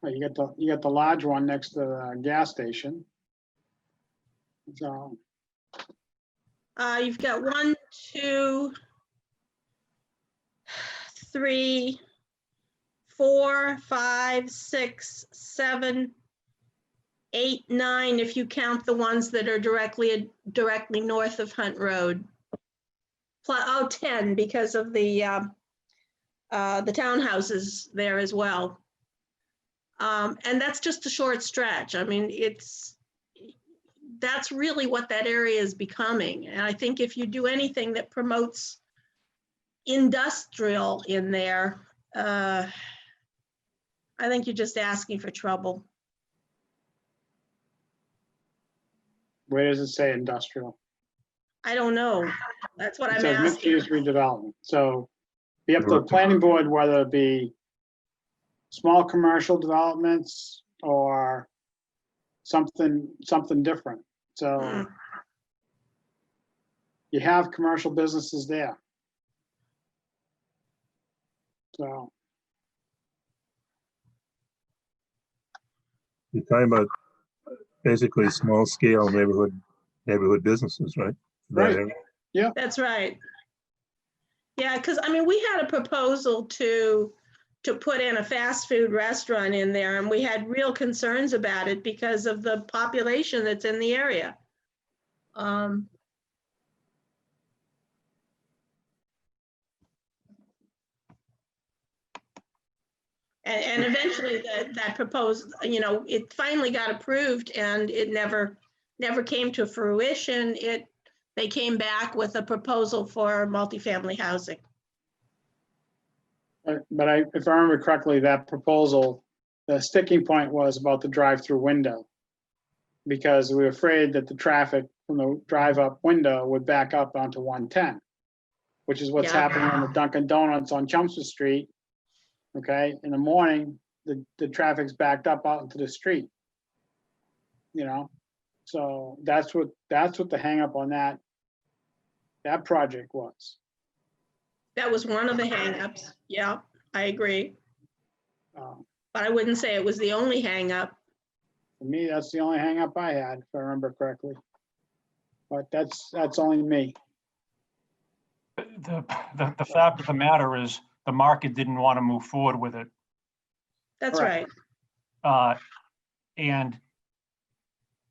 Well, you got the large one next to the gas station. So You've got 1, 2, 3, 4, 5, 6, 7, 8, 9, if you count the ones that are directly north of Hunt Road. 10 because of the townhouses there as well. And that's just a short stretch. I mean, that's really what that area is becoming. And I think if you do anything that promotes industrial in there, I think you're just asking for trouble. Where does it say industrial? I don't know. That's what It I'm says mixed asking. use redevelopment. So be up to the planning board, whether it be small commercial developments or something different. So Hmm. you have commercial businesses there. So You're talking about basically small scale neighborhood businesses, right? That Right. area. That's right. Yeah, because I mean, we had a proposal to put in a fast food restaurant in there, and we had real concerns about it because of the population that's in the area. And eventually that proposed, it finally got approved and it never came to fruition. They came back with a proposal for multifamily housing. but if I remember correctly, that proposal, the sticking point was about the drive-through window. Because we were afraid that the traffic from the drive-up window would back up onto 110, which is what's Yeah. happening on the Dunkin' Donuts on Chelmsford Street. Okay, in the morning, the traffic's backed up out into the street. So that's what the hangup on that project was. That was one of the hangups. Yeah, I agree. Um, But I wouldn't say it was the only hangup. For me, that's the only hang up I had, if I remember correctly. But that's only me. The fact of the matter is, the market didn't want to move forward with it. That's Correct. right. And,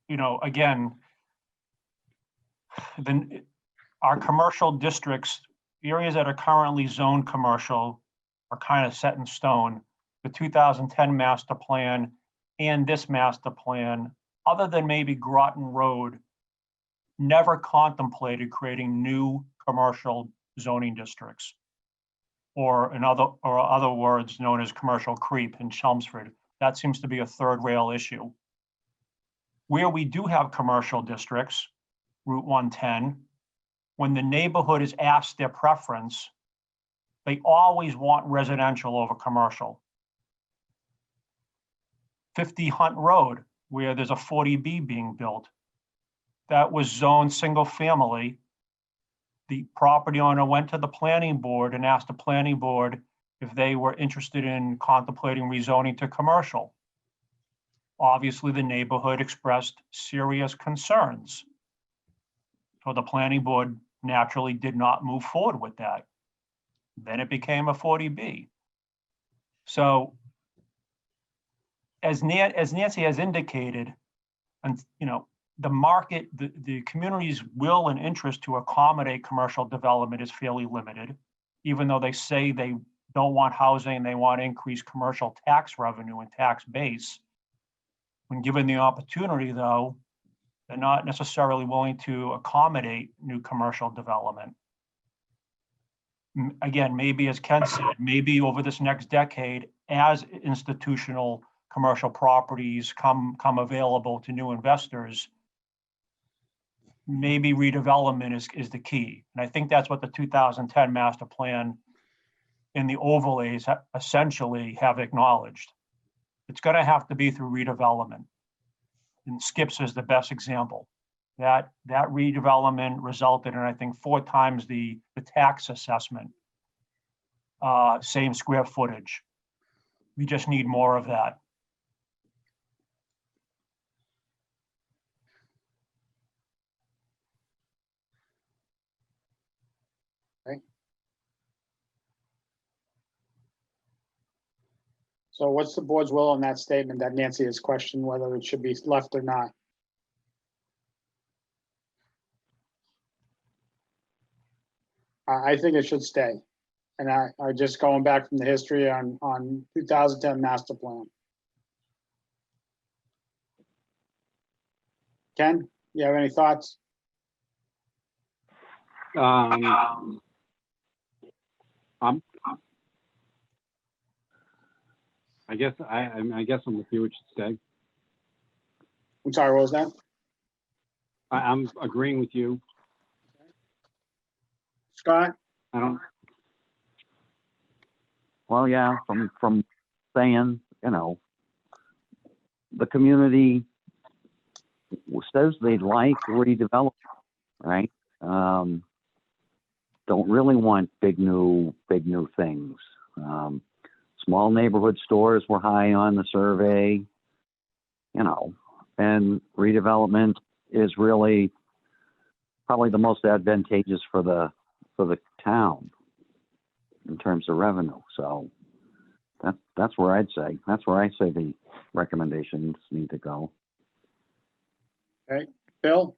again, our commercial districts, areas that are currently zoned commercial are kind of set in stone. The 2010 master plan and this master plan, other than maybe Groton Road, never contemplated creating new commercial zoning districts, or in other words known as commercial creep in Chelmsford. That seems to be a third rail issue. Where we do have commercial districts, Route 110, when the neighborhood is asked their preference, they always want residential over commercial. 50 Hunt Road, where there's a 40B being built, that was zoned single family. The property owner went to the planning board and asked the planning board if they were interested in contemplating rezoning to commercial. Obviously, the neighborhood expressed serious concerns. So the planning board naturally did not move forward with that. Then it became a 40B. So as Nancy has indicated, and the market, the community's will and interest to accommodate commercial development is fairly limited, even though they say they don't want housing, they want increased commercial tax revenue and tax base. When given the opportunity, though, they're not necessarily willing to accommodate new commercial development. Again, maybe as Ken said, maybe over this next decade, as institutional commercial properties come available to new investors, maybe redevelopment is the key. And I think that's what the 2010 master plan and the overlays essentially have acknowledged. It's going to have to be through redevelopment. And Skips is the best example. That redevelopment resulted in, I think, 4 times the tax assessment, same square footage. We just need more of that. So what's the board's will on that statement that Nancy has questioned whether it should be left or not? I think it should stay. And I just going back from the history on 2010 master plan. Ken, you have any thoughts? I guess I guess I'm with you. It should stay. I'm sorry, what was that? I'm agreeing with you. Scott? I don't. Well, yeah, from saying, the community says they'd like redevelopment, right? Don't really want big new things. Small neighborhood stores were high on the survey, and redevelopment is really probably the most advantageous for the town in terms of revenue. So that's where I'd say, that's where I say the recommendations need to go. Okay, Bill,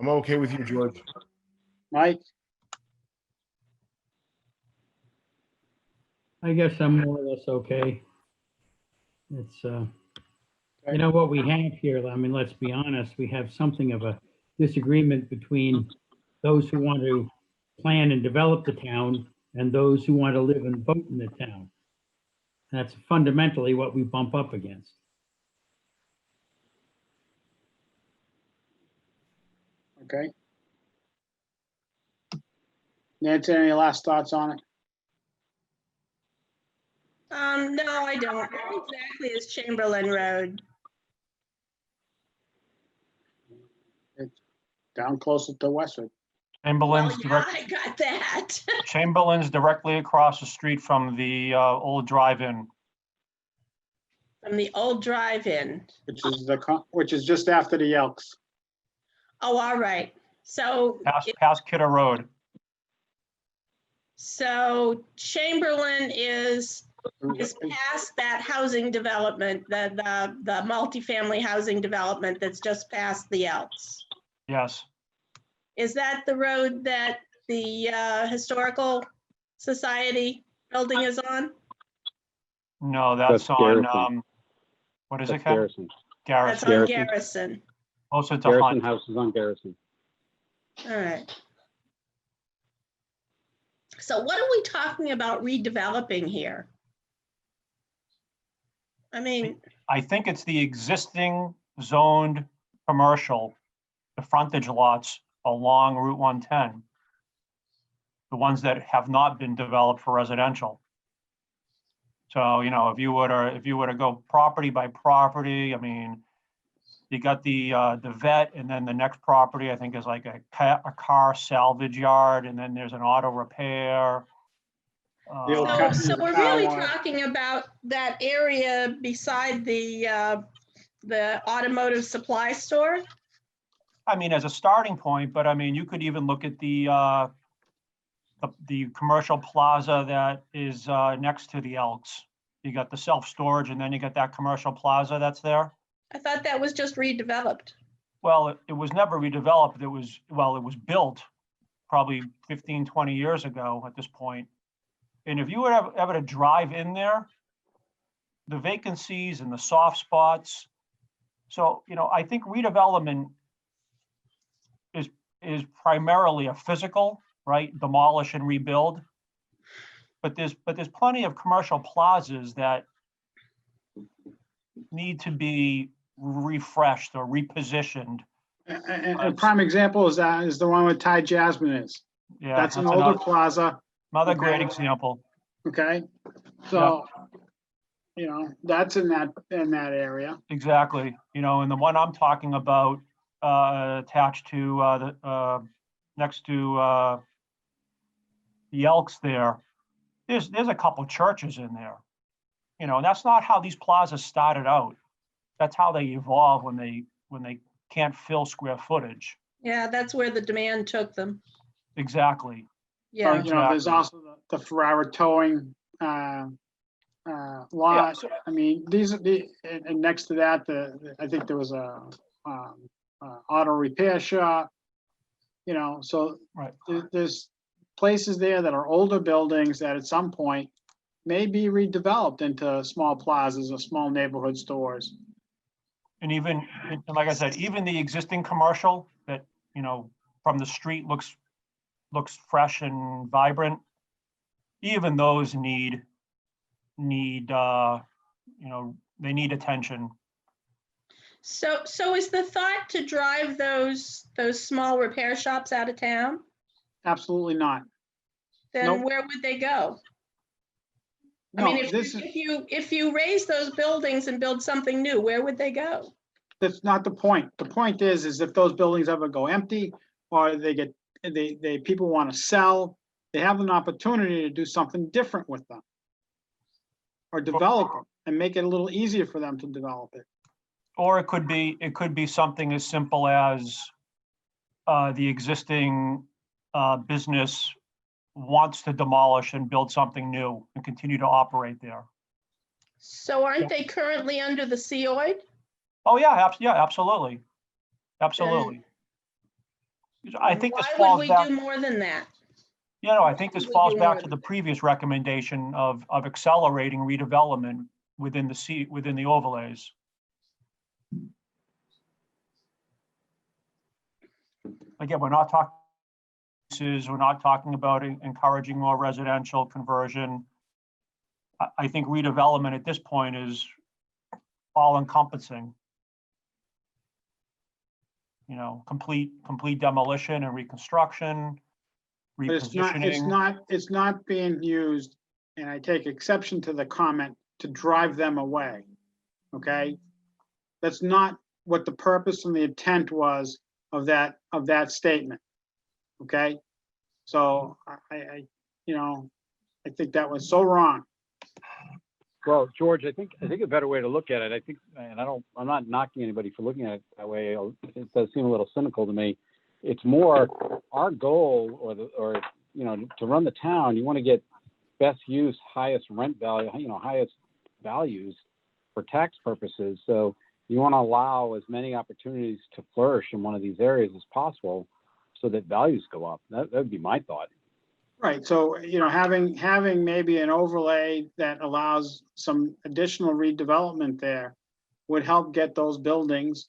I'm okay with you, George. Mike, I guess I'm more or less okay. It's, what we have here, I mean, let's be honest, we have something of a disagreement between those who want to plan and develop the town and those who want to live and vote in the town. That's fundamentally what we bump up against. okay. Nancy, any last thoughts on it? No, I don't. Where exactly is Chamberlain Road? Down closer to Westwood. Well, Chamberlain's yeah, direct, I got that. Chamberlain's directly across the street from the old drive-in. From the old drive-in. Which is just after the Elks. Oh, all right. So, Past Kidder Road. so Chamberlain is past that housing development, the multifamily housing development that's just past the Elks. Yes. Is that the road that the Historical Society building is on? No, that's on, Garrison. what is That's it, Ken? Garrison. That's Garrison, on Garrison. Garrison. closer to Garrison Hunt. House is on Garrison. All right. So what are we talking about redeveloping here? I mean, I think it's the existing zoned commercial, the frontage lots along Route 110. The ones that have not been developed for residential. So, if you were to go property by property, I mean, you got the vet, and then the next property, I think, is like a car salvage yard, and then there's an auto repair. so we're really talking about that area beside the automotive supply store? I mean, as a starting point, but I mean, you could even look at the commercial plaza that is next to the Elks. You got the self-storage, and then you got that commercial plaza that's there. I thought that was just redeveloped. Well, it was never redeveloped. It was built probably 15, 20 years ago at this point. And if you were ever to drive in there, the vacancies and the soft spots. So, I think redevelopment is primarily a physical, right? Demolish and rebuild. But there's plenty of commercial plazas that need to be refreshed or repositioned. And a prime example is the one with Thai Jasmine is. Yeah, That's an older plaza, another great okay. example. okay? So, that's in that area. Exactly. And the one I'm talking about attached to next to the Elks there's a couple churches in there. And that's not how these plazas started out. That's how they evolve when they can't fill square footage. Yeah, that's where the demand took them. Exactly. Yeah. There's also the Ferrara towing lot. so- I mean, and next to that, I think there was a auto repair shop. So Right. there's places there that are older buildings that at some point may be redeveloped into small plazas or small neighborhood stores. And even, and like I said, even the existing commercial that, you know, from the street looks fresh and vibrant. Even those need, you know, they need attention. So is the thought to drive those small repair shops out of town? Absolutely not. Then Nope. where would they go? I mean, No, this is, if you raise those buildings and build something new, where would they go? that's not the point. The point is if those buildings ever go empty or people want to sell, they have an opportunity to do something different with them. Or develop them and make it a little easier for them to develop it. Or it could be something as simple as the existing business wants to demolish and build something new and continue to operate there. So aren't they currently under the COID? Oh, yeah, yeah, absolutely. Absolutely. I think this Why would falls we back, do more than that? you know, I think this would we falls do back more to than the that? previous recommendation of accelerating redevelopment within within the overlays. Again, we're not talking about encouraging more residential conversion. I think redevelopment at this point is all encompassing. You know, complete demolition and reconstruction, But repositioning. it's not being used, and I take exception to the comment, to drive them away. Okay? That's not what the purpose and the intent was of that statement. Okay? So I think that was so wrong. Well, George, I think a better way to look at it, I think, and I'm not knocking anybody for looking at it that way. It does seem a little cynical to me. It's more our goal, or you know, to run the town, you want to get best use, highest rent value, you know, highest values for tax purposes. So you want to allow as many opportunities to flourish in one of these areas as possible, so that values go up. That would be my thought. Right, so, you know, having maybe an overlay that allows some additional redevelopment there would help get those buildings,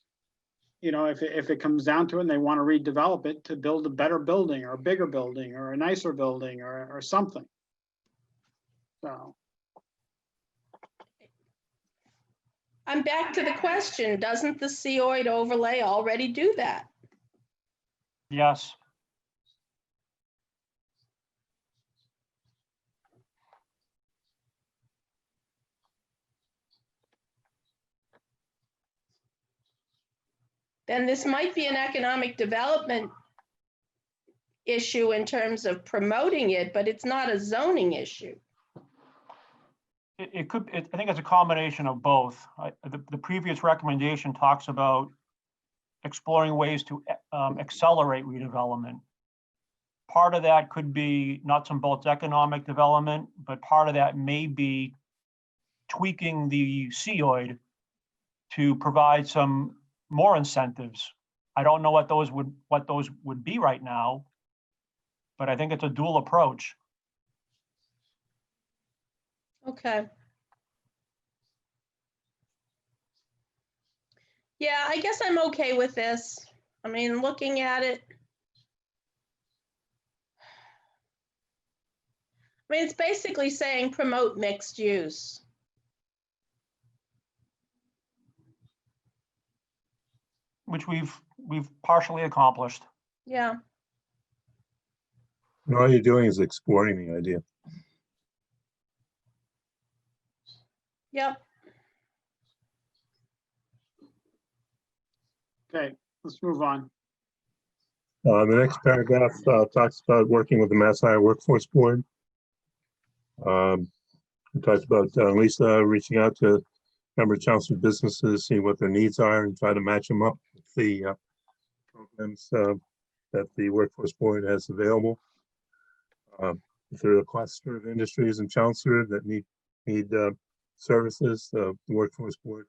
you know, if it comes down to it and they want to redevelop it, to build a better building or a bigger building or a nicer building or something. So, I'm back to the question, doesn't the COID overlay already do that? Yes. Then this might be an economic development issue in terms of promoting it, but it's not a zoning issue. I think it's a combination of both. The previous recommendation talks about exploring ways to accelerate redevelopment. Part of that could be nuts and bolts economic development, but part of that may be tweaking the COID to provide some more incentives. I don't know what those would be right now, but I think it's a dual approach. Okay. Yeah, I guess I'm okay with this. I mean, looking at it. I mean, it's basically saying promote mixed use. Which we've partially accomplished. Yeah. And all you're doing is exploring the idea. Yep. okay, let's move on. The next paragraph talks about working with the Mass Higher Workforce Board. It talks about Lisa reaching out to a number of Chelmsford businesses, see what their needs are, and try to match them up with the programs that the Workforce Board has available. If there are a cluster of industries in Chelmsford that need services, the Workforce Board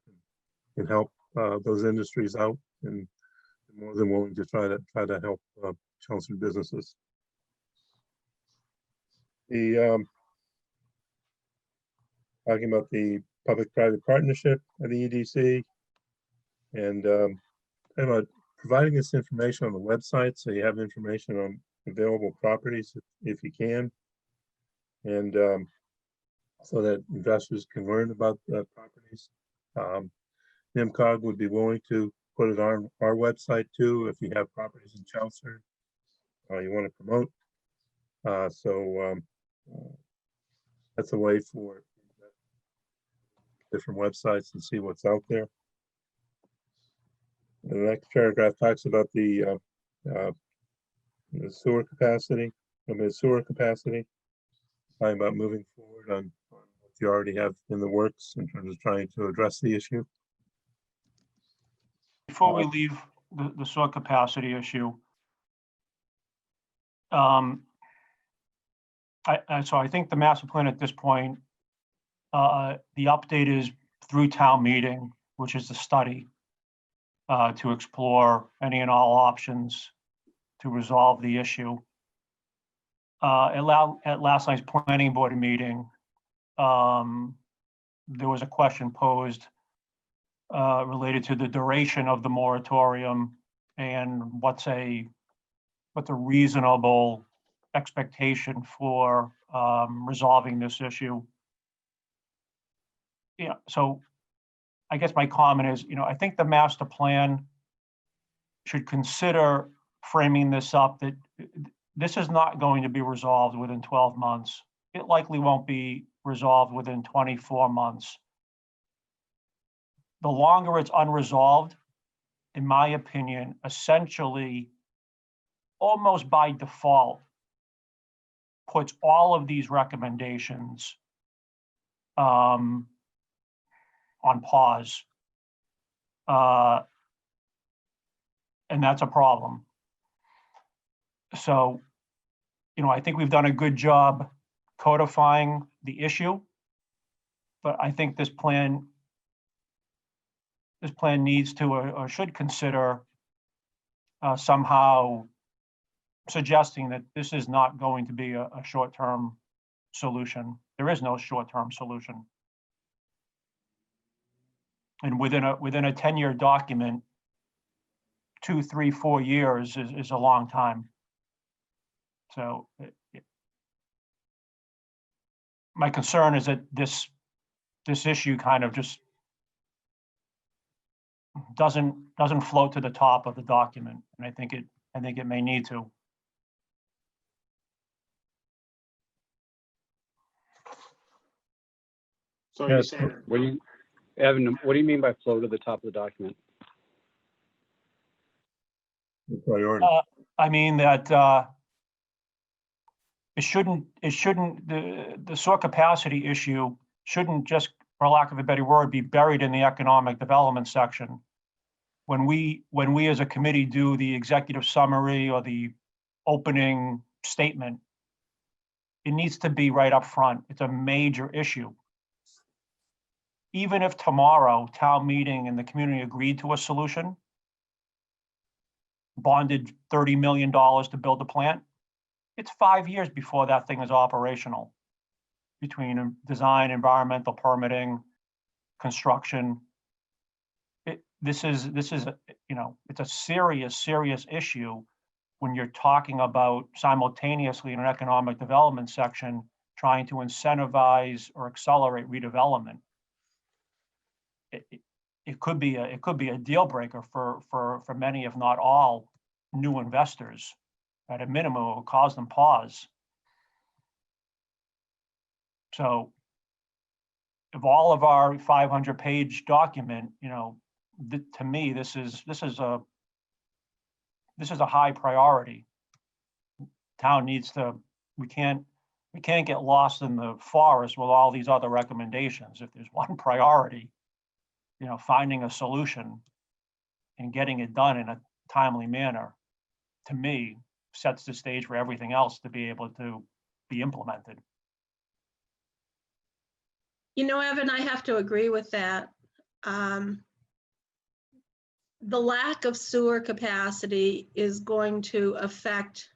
can help those industries out, and more than willing to try to help Chelmsford businesses. The talking about the public-private partnership at the EDC, and about providing this information on the website so you have information on available properties if you can, and so that investors can learn about the properties. NIMCOG would be willing to put it on our website too if you have properties in Chelmsford you want to promote. That's a way for different websites and see what's out there. The next paragraph talks about the sewer capacity, talking about moving forward on what you already have in the works in terms of trying to address the issue. Before we leave the sewer capacity issue, so I think the master plan at this point, the update is through town meeting, which is the study to explore any and all options to resolve the issue. At last night's planning board meeting, there was a question posed related to the duration of the moratorium and what's a reasonable expectation for resolving this issue. Yeah, so I guess my comment is, I think the master plan should consider framing this up that this is not going to be resolved within 12 months. It likely won't be resolved within 24 months. The longer it's unresolved, in my opinion, essentially, almost by default, puts all of these recommendations on pause. And that's a problem. So, I think we've done a good job codifying the issue, but I think this plan needs to or should consider somehow suggesting that this is not going to be a short-term solution. There is no short-term solution. And within a 10-year document, 2, 3, 4 years is a long time. So my concern is that this issue kind of just doesn't float to the top of the document, and I think it may need to. So Yeah, you're saying, Evan, what do you mean by flow to the top of the document? The priority. I mean that it shouldn't the sewer capacity issue shouldn't just, for lack of a better word, be buried in the economic development section. When we as a committee do the executive summary or the opening statement, it needs to be right up front. It's a major issue. Even if tomorrow town meeting and the community agreed to a solution, bonded $30 million to build the plant, it's 5 years before that thing is operational, between design, environmental permitting, construction. This is it's a serious issue when you're talking about simultaneously in an economic development section trying to incentivize or accelerate redevelopment. It could be a deal breaker for many, if not all, new investors. At a minimum, it will cause them pause. So of all of our 500-page document, to me, this is a high priority. Town needs to. We can't get lost in the forest with all these other recommendations. If there's one priority, finding a solution and getting it done in a timely manner, to me, sets the stage for everything else to be able to be implemented. Evan, I have to agree with that. The lack of sewer capacity is going to affect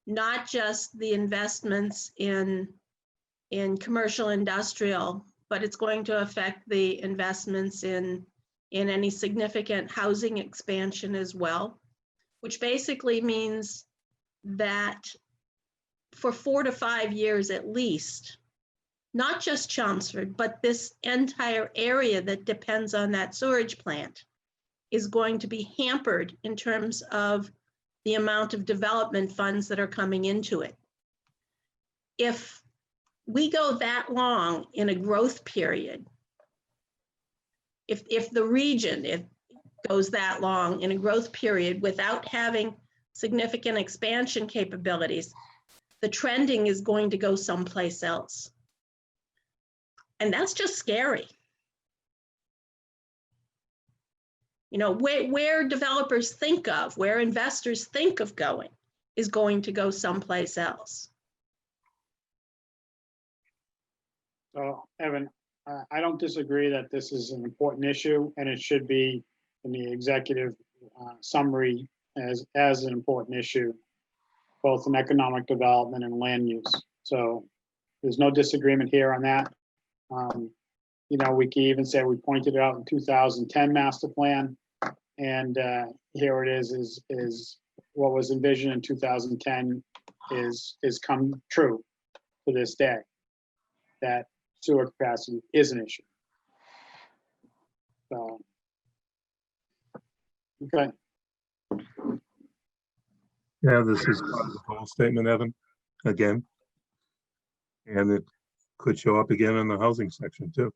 not just the investments in commercial industrial, but it's going to affect the investments in any significant housing expansion as well, which basically means that for 4 to 5 years at least, not just Chelmsford, but this entire area that depends on that sewage plant is going to be hampered in terms of the amount of development funds that are coming into it. If we go that long in a growth period, if the region goes that long in a growth period without having significant expansion capabilities, the trending is going to go someplace else. And that's just scary. You know, where developers think of, where investors think of going is going to go someplace else. So, Evan, I don't disagree that this is an important issue and it should be in the executive summary as an important issue, both in economic development and land use. So there's no disagreement here on that. You know, we can even say we pointed it out in 2010 master plan, and here it is what was envisioned in 2010 is come true to this day, that sewer capacity is an issue. So, okay. Yeah, this is part of the whole statement, Evan, again. And it could show up again in the housing section too.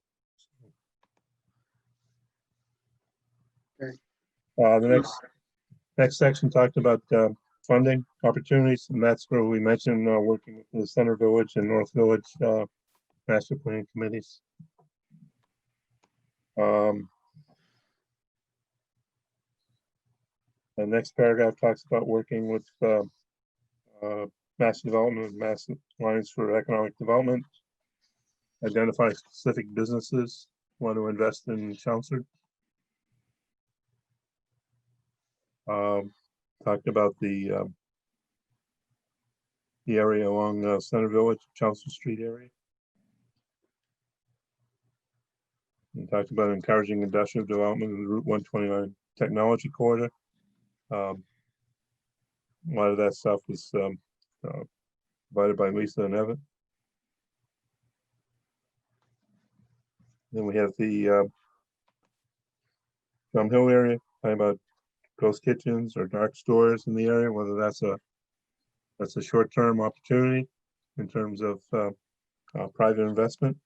Okay. The next section talked about funding opportunities, and that's where we mentioned working with the Center Village and North Village master plan committees. The next paragraph talks about working with master development, master lines for economic development, identify specific businesses want to invest in Chelmsford. Talked about the area along Center Village, Chelmsford Street area. And talked about encouraging industrial development in the Route 129 technology corridor. A lot of that stuff was provided by Lisa and Evan. Then we have the Drum Hill area, talking about ghost kitchens or dark stores in the area, whether that's a short-term opportunity in terms of private investment.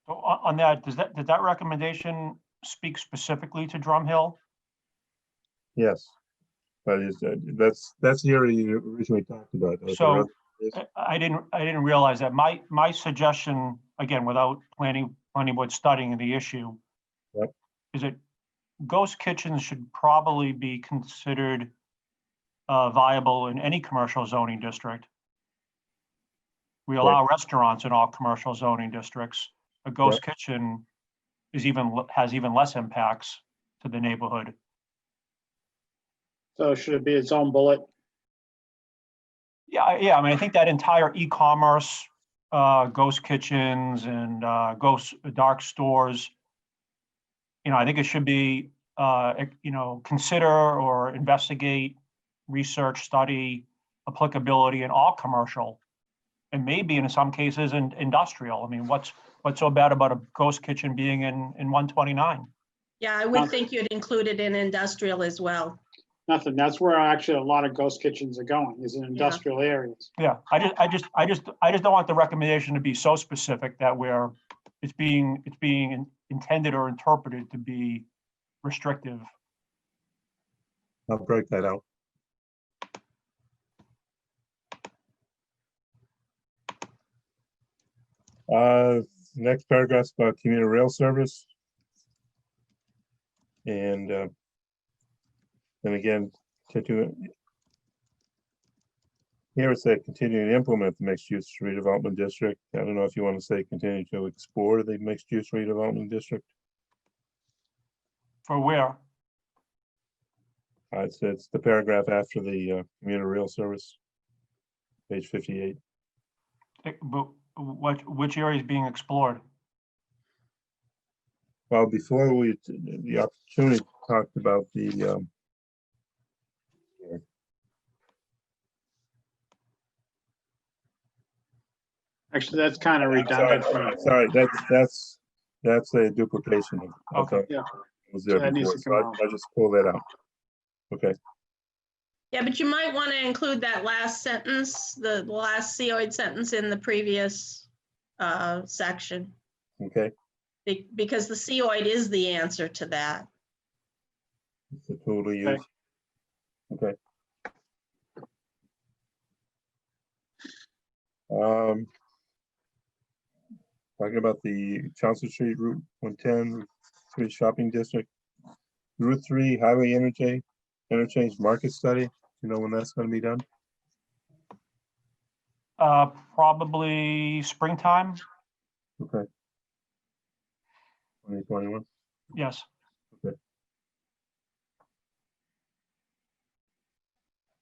So on that, did that recommendation speak specifically to Drum Hill? Yes, but that's the area you originally talked about. So I didn't realize that. My suggestion, again, without planning board studying the issue, Yep. is that ghost kitchens should probably be considered viable in any commercial zoning district. We allow restaurants in all commercial zoning districts. A ghost kitchen has even less impacts to the neighborhood. So should it be its own bullet? Yeah. I mean, I think that entire e-commerce, ghost kitchens and ghost dark stores, you know, I think it should be, you know, consider or investigate, research, study applicability in all commercial, and maybe in some cases in industrial. I mean, what's so bad about a ghost kitchen being in 129? Yeah, I would think you'd include it in industrial as well. Nothing. That's where actually a lot of ghost kitchens are going, is in industrial areas. Yeah, I just don't want the recommendation to be so specific that it's being intended or interpreted to be restrictive. I'll break that out. Next paragraph's about commuter rail service. And again, here it said continue to implement the mixed use redevelopment district. I don't know if you want to say continue to explore the mixed use redevelopment district. For where? It's the paragraph after the community rail service. Page 58. But which area is being explored? Well, before the opportunity talked about the, Actually, that's kind of redundant. sorry, that's a duplication. I Okay. thought Yeah. it was there So that needs before, to so come out. I just pulled that out. Okay, Yeah, but you might want to include that last sentence, the last COID sentence in the previous section, okay. because the COID is the answer to that. It's a tool to use. Okay. Talking about the Chelmsford Street Route 110 Street Shopping District. Route 3 Highway Interchange Market Study. You know when that's going to be done? Probably springtime. Okay. 2021. Yes.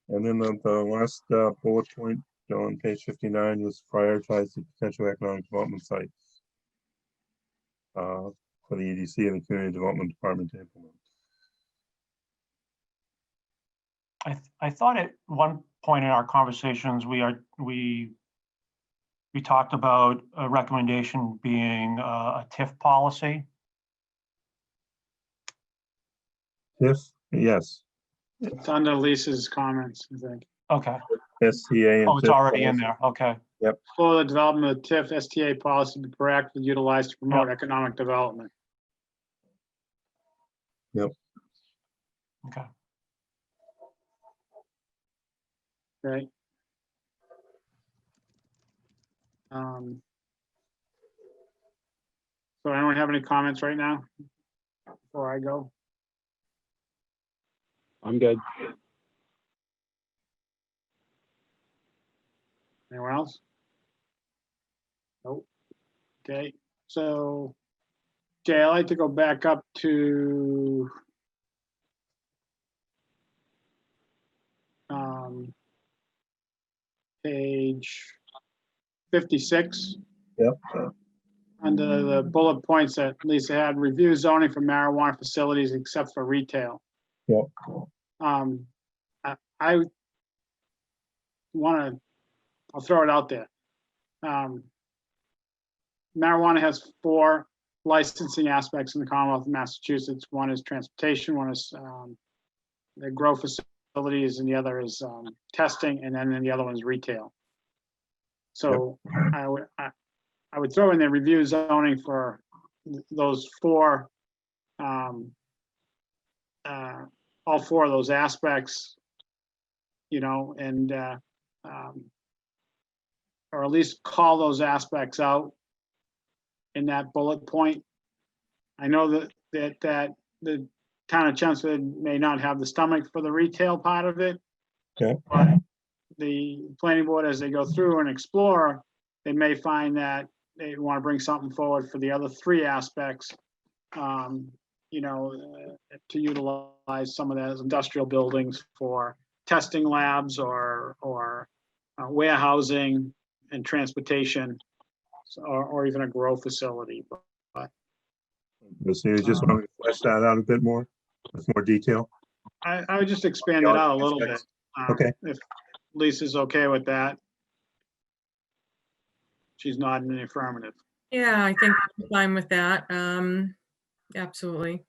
And then the last bullet point on page 59 was prioritize the potential economic development sites for the EDC and the Community Development Department to implement. I thought at one point in our conversations, we talked about a recommendation being a TIF policy. Yes, yes. It's under Lisa's comments, I think. Okay. STA. and Oh, it's TIF already in policy. there. Okay. For the development of TIF STA policy to be proactively utilized to promote economic development. Okay. Right. So anyone have any comments right now before I go? I'm good. Anyone else? Nope. Okay, so Jay, I'd like to go back up to page 56. Yep. Under the bullet points that Lisa had, review zoning for marijuana facilities except for retail. Yep. I want to, I'll throw it out there. Marijuana has 4 licensing aspects in the Commonwealth of Massachusetts. One is transportation, one is the grow facilities, and the other is testing, and then the other one is retail. So I would throw in the review zoning for those 4, all 4 of those aspects, you know, and or at least call those aspects out in that bullet point. I know that the town of Chelmsford may not have the stomach for the retail part of it. Okay. But the planning board, as they go through and explore, they may find that they want to bring something forward for the other 3 aspects, you know, to utilize some of those industrial buildings for testing labs or warehousing and transportation, or even a grow facility. So you just want to flesh that out a bit more with more detail? I would just expand it out a little bit. Okay. If Lisa's okay with that. She's nodding in the affirmative. Yeah, I think I'm fine with that. Absolutely.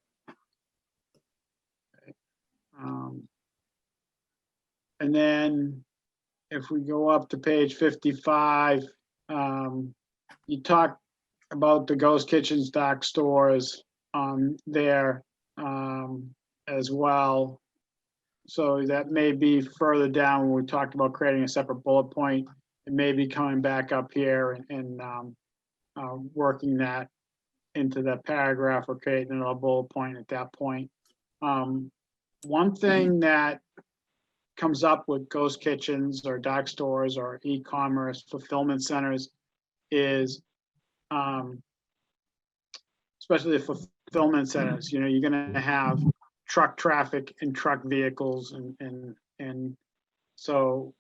And then if we go up to page 55, you talk about the ghost kitchens, dark stores there as well. So that may be further down when we talked about creating a separate bullet point. It may be coming back up here and working that into that paragraph or creating another bullet point at that point. One thing that comes up with ghost kitchens or dark stores or e-commerce fulfillment centers is, especially the fulfillment centers, you know, you're gonna have truck traffic and truck vehicles and so,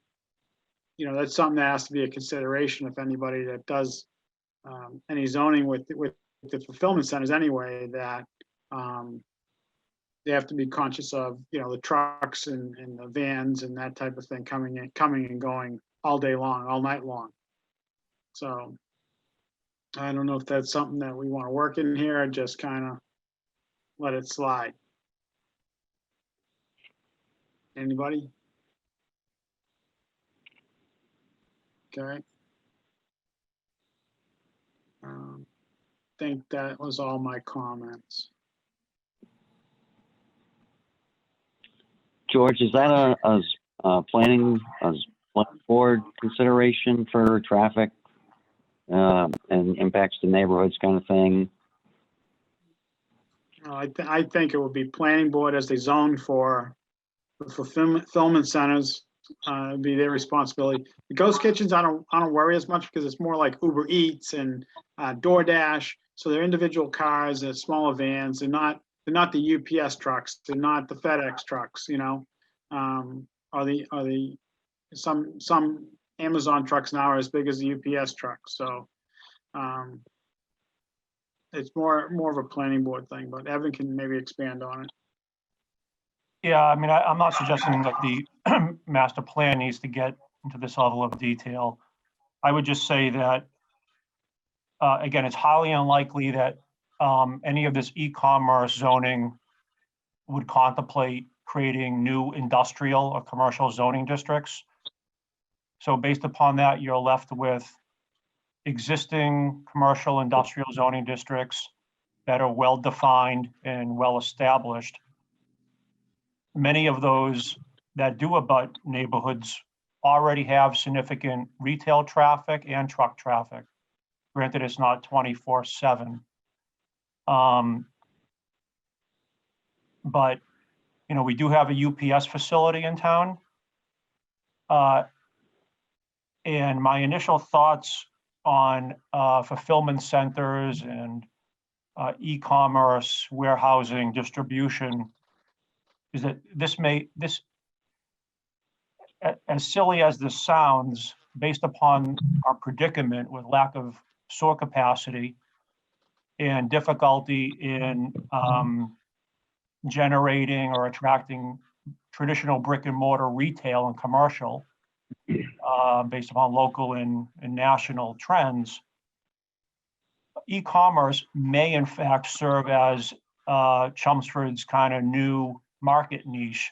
that's something that has to be a consideration if anybody that does any zoning with the fulfillment centers anyway, that they have to be conscious of, the trucks and the vans and that type of thing coming and going all day long, all night long. So I don't know if that's something that we want to work in here or just kind of let it slide. Anybody? Okay. Think that was all my comments. George, is that a planning board consideration for traffic and impacts to neighborhoods kind of thing? I think it would be planning board as they zone for the fulfillment centers. It'd be their responsibility. The ghost kitchens, I don't worry as much because it's more like Uber Eats and DoorDash. So they're individual cars, they're smaller vans. They're not the UPS trucks. They're not the FedEx trucks. Are the some Amazon trucks now are as big as the UPS trucks. So it's more of a planning board thing. But Evan can maybe expand on it. Yeah, I mean, I'm not suggesting that the master plan needs to get into this level of detail. I would just say that, again, it's highly unlikely that any of this e-commerce zoning would contemplate creating new industrial or commercial zoning districts. So based upon that, you're left with existing commercial industrial zoning districts that are well-defined and well-established. Many of those that do abut neighborhoods already have significant retail traffic and truck traffic. Granted, it's not 24/7. But, we do have a UPS facility in town. And my initial thoughts on fulfillment centers and e-commerce, warehousing, distribution, is that this, as silly as this sounds, based upon our predicament with lack of store capacity and difficulty in generating or attracting traditional brick and mortar retail and commercial, based upon local and national trends, e-commerce may in fact serve as Chelmsford's kind of new market niche.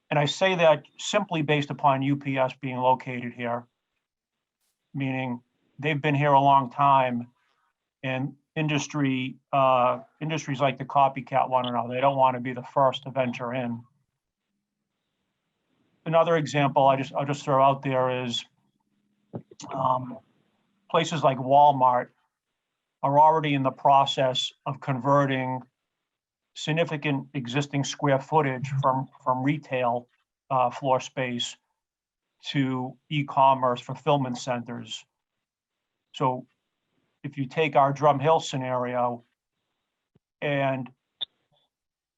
And I say that simply based upon UPS being located here, meaning they've been here a long time, and industries like the copycat want to know. They don't want to be the first to venture in. Another example I'll just throw out there is places like Walmart are already in the process of converting significant existing square footage from retail floor space to e-commerce fulfillment centers. So if you take our Drum Hill scenario and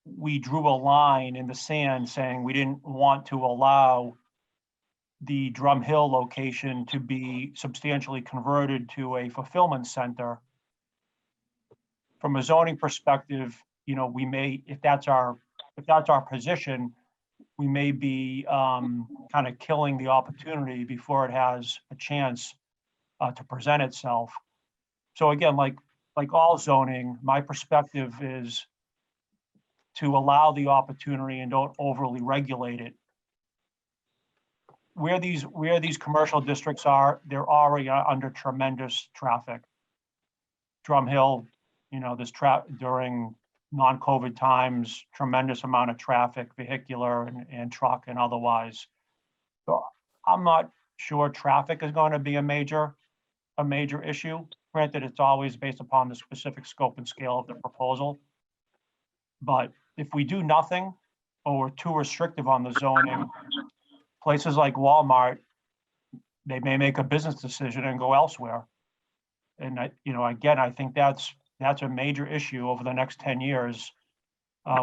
we drew a line in the sand saying we didn't want to allow the Drum Hill location to be substantially converted to a fulfillment center, from a zoning perspective, we may, if that's our position, we may be kind of killing the opportunity before it has a chance to present itself. So again, like all zoning, my perspective is to allow the opportunity and don't overly regulate it. Where these commercial districts are, they're already under tremendous traffic. Drum Hill, this during non-COVID times, tremendous amount of traffic, vehicular and truck and otherwise. So I'm not sure traffic is going to be a major issue. Granted, it's always based upon the specific scope and scale of the proposal. But if we do nothing or we're too restrictive on the zoning, places like Walmart, they may make a business decision and go elsewhere. And again, I think that's a major issue over the next 10 years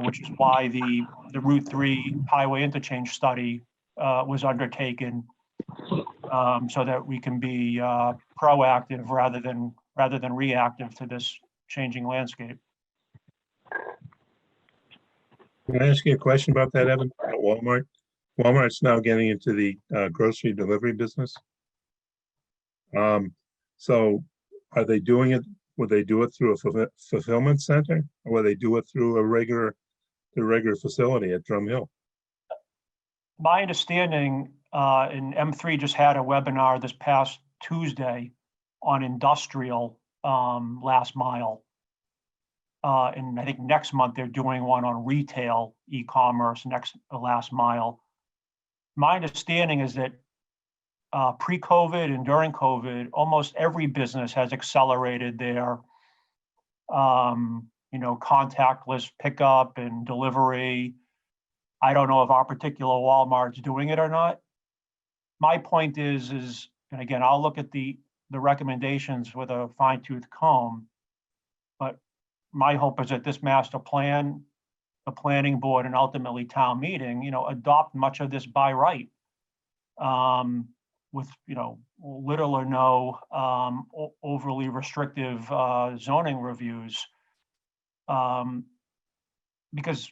which is why the Route 3 highway interchange study was undertaken, so that we can be proactive rather than reactive to this changing landscape. Can I ask you a question about that, Evan? At Walmart? Walmart's now getting into the grocery delivery business. So are they doing it? Would they do it through a fulfillment center, or will they do it through the regular facility at Drum Hill? My understanding, and M3 just had a webinar this past Tuesday on industrial last mile. And I think next month they're doing one on retail e-commerce last mile. My understanding is that pre-COVID and during COVID, almost every business has accelerated their contactless pickup and delivery. I don't know if our particular Walmart's doing it or not. My point is, and again, I'll look at the recommendations with a fine-tooth comb, but my hope is that this master plan, the planning board, and ultimately town meeting, adopt much of this by right, with little or no overly restrictive zoning reviews, because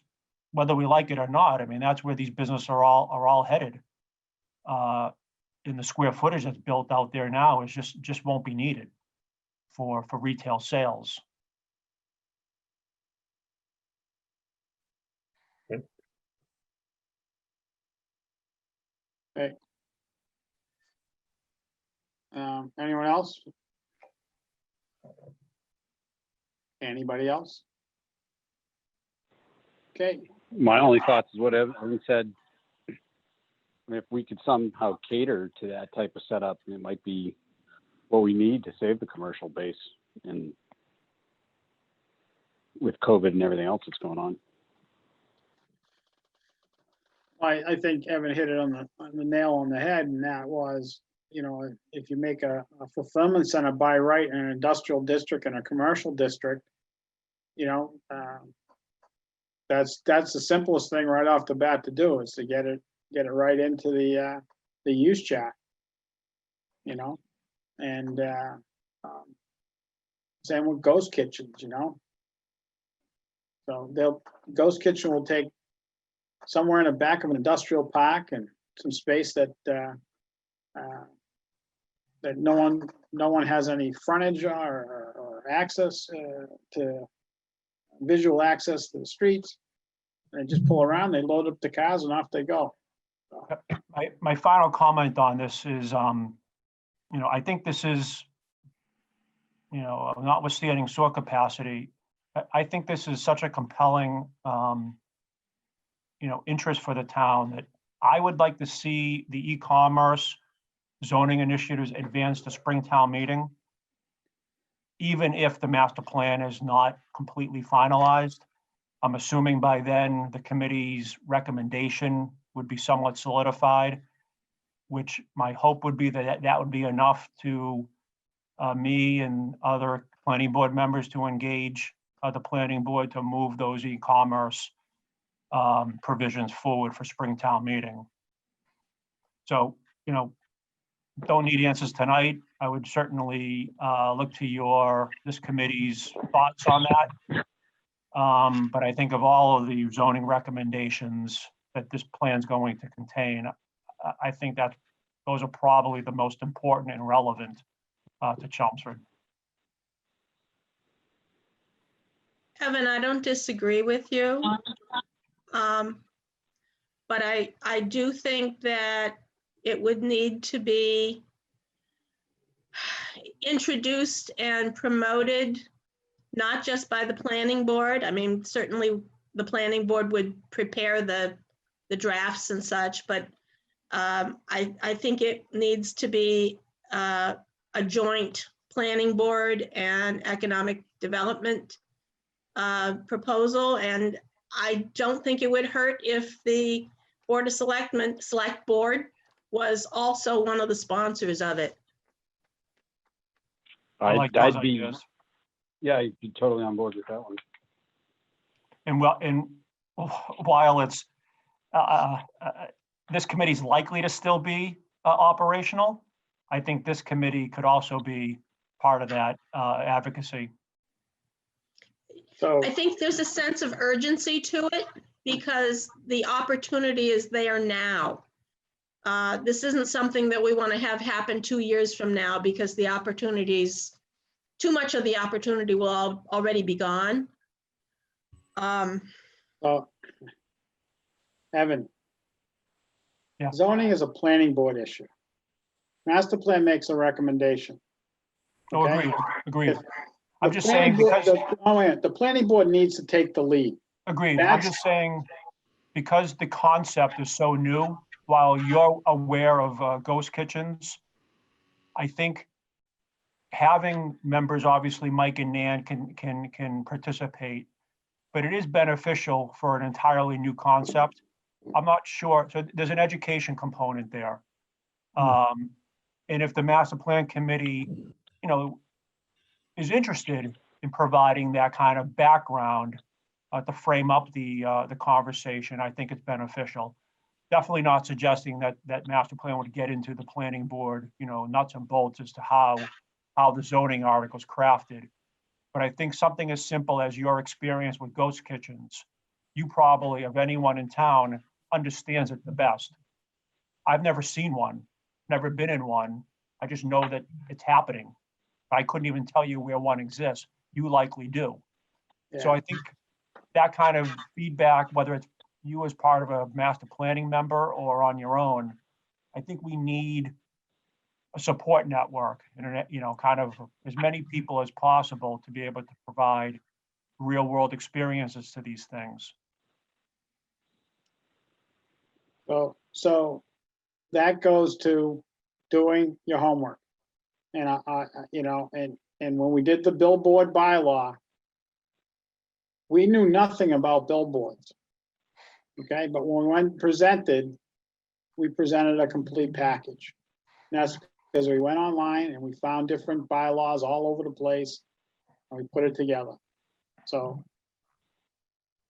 whether we like it or not, I mean, that's where these businesses are all headed. In the square footage that's built out there now is just won't be needed for retail sales. Okay. Anyone else? Anybody else? Okay, My only thoughts is what Evan said. I mean, if we could somehow cater to that type of setup, it might be what we need to save the commercial base, and with COVID and everything else that's going on. I think Evan hit it on the nail on the head, and that was, if you make a fulfillment center by right in an industrial district and a commercial district, that's the simplest thing right off the bat to do, is to get it right into the use chat, and same with ghost kitchens, so ghost kitchen will take somewhere in the back of an industrial park and some space that no one has any frontage or access to, visual access to the streets. They just pull around, they load up the cars, and off they go. So. My final comment on this is, I think this is, notwithstanding store capacity, I think this is such a compelling, interest for the town that I would like to see the e-commerce zoning initiatives advance to Springtown meeting, even if the master plan is not completely finalized. I'm assuming by then the committee's recommendation would be somewhat solidified, which my hope would be that would be enough to me and other planning board members to engage the planning board to move those e-commerce provisions forward for Springtown meeting. So, don't need answers tonight. I would certainly look to this committee's thoughts on that. But I think of all of the zoning recommendations that this plan's going to contain, I think that those are probably the most important and relevant to Chelmsford. Evan, I don't disagree with you. But I do think that it would need to be introduced and promoted, not just by the planning board. I mean, certainly the planning board would prepare the drafts and such, but I think it needs to be a joint planning board and economic development proposal. And I don't think it would hurt if the Board of Select Board was also one of the sponsors of it. I like those I'd be ideas. Yeah, I'd be totally on board with that one. and well, and while it's, this committee's likely to still be operational, I think this committee could also be part of that advocacy. So, I think there's a sense of urgency to it because the opportunity is there now. This isn't something that we want to have happen 2 years from now because the opportunities, too much of the opportunity will already be gone. well, Evan. Yeah. Zoning is a planning board issue. Master plan makes a recommendation. Oh, Okay? agreed. If I'm the just planning saying board- because, oh, wait, the planning board needs to take the lead. agreed. I'm That's- just saying, because the concept is so new, while you're aware of ghost kitchens, I think having members, obviously Mike and Nan can participate, but it is beneficial for an entirely new concept. I'm not sure, so there's an education component there. And if the master plan committee, is interested in providing that kind of background to frame up the conversation, I think it's beneficial. Definitely not suggesting that master plan would get into the planning board, nuts and bolts as to how the zoning article's crafted. But I think something as simple as your experience with ghost kitchens, you probably, of anyone in town, understands it the best. I've never seen one, never been in one. I just know that it's happening. I couldn't even tell you where one exists. You likely do. So Yeah. I think that kind of feedback, whether it's you as part of a master planning member or on your own, I think we need a support network and, kind of as many people as possible to be able to provide real world experiences to these things. So that goes to doing your homework. And and when we did the billboard bylaw, we knew nothing about billboards. Okay, but when we went presented, we presented a complete package. And that's because we went online and we found different bylaws all over the place and we put it together. So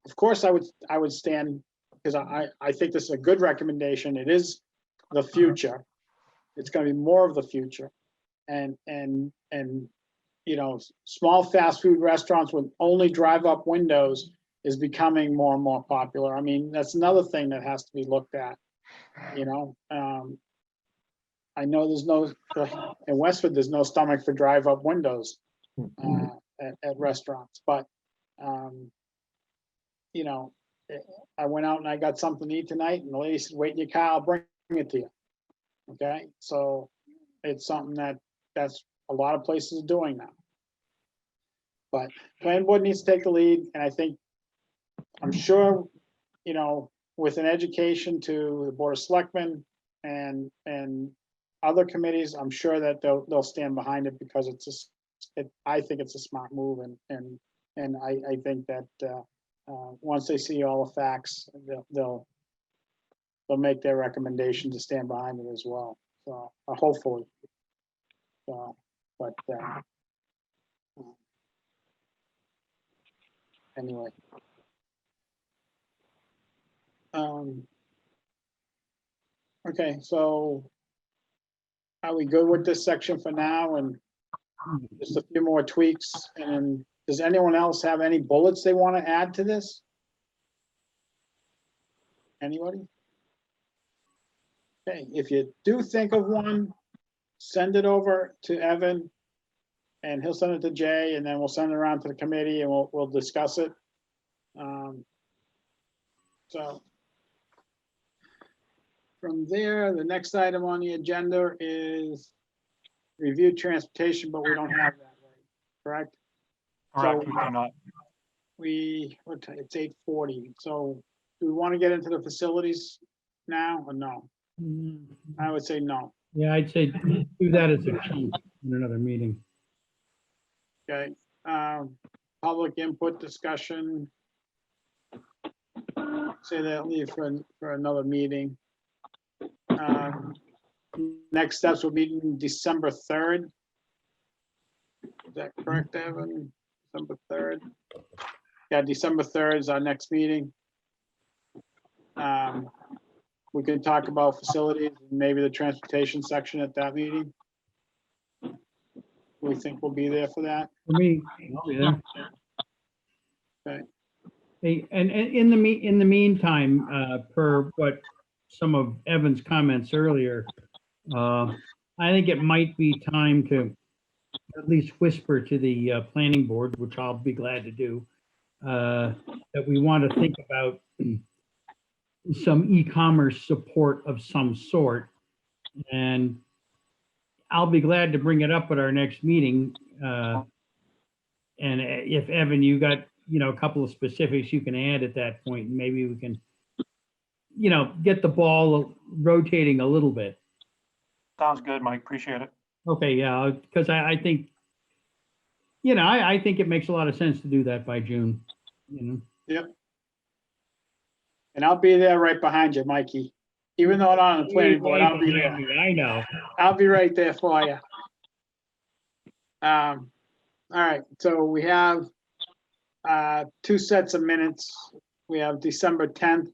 of course I would stand, because I think this is a good recommendation. It is the future. It's going to be more of the future. And small fast food restaurants with only drive-up windows is becoming more and more popular. I mean, that's another thing that has to be looked at. I know in Westford, there's no stomach for drive-up windows at restaurants, but I went out and I got something to eat tonight, and the lady said, "Wait in your car, I'll bring it to you." Okay, so it's something that's a lot of places are doing now. But planning board needs to take the lead, and I'm sure, with an education to the Board of Selectmen and other committees, I'm sure that they'll stand behind it because I think it's a smart move, and I think that once they see all the facts, they'll make their recommendation to stand behind it as well. So hopefully, but anyway. Okay, so are we good with this section for now? And just a few more tweaks. And does anyone else have any bullets they want to add to this? Anybody? Okay, if you do think of one, send it over to Evan and he'll send it to Jay, and then we'll send it around to the committee and we'll discuss it. So from there, the next item on the agenda is review transportation, but we don't have that, correct? Correct, So we cannot. it's 8:40. So do we want to get into the facilities now or no? I would say no. Yeah, I'd say do that as a chief in another meeting. Okay. Public input discussion. Say that leave for another meeting. Next steps will be December 3rd. Is that correct, Evan? December 3rd. Yeah, December 3rd is our next meeting. We can talk about facilities, and maybe the transportation section at that meeting. We think we'll be there for that. For me, I'll be there. Okay. Hey, and in the meantime, per what some of Evan's comments earlier, I think it might be time to at least whisper to the planning board, which I'll be glad to do, that we want to think about some e-commerce support of some sort. And I'll be glad to bring it up at our next meeting. And if Evan, you got, a couple of specifics you can add at that point, and maybe we can, get the ball rotating a little bit. Sounds good, Mike. Appreciate it. Okay, yeah, because I think, I think it makes a lot of sense to do that by June, Yep. And I'll be there right behind you, Mikey. Even though I'm not on the planning board, I'll be there. I know. I'll be right there for you. All right, so we have two sets of minutes. We have December 10th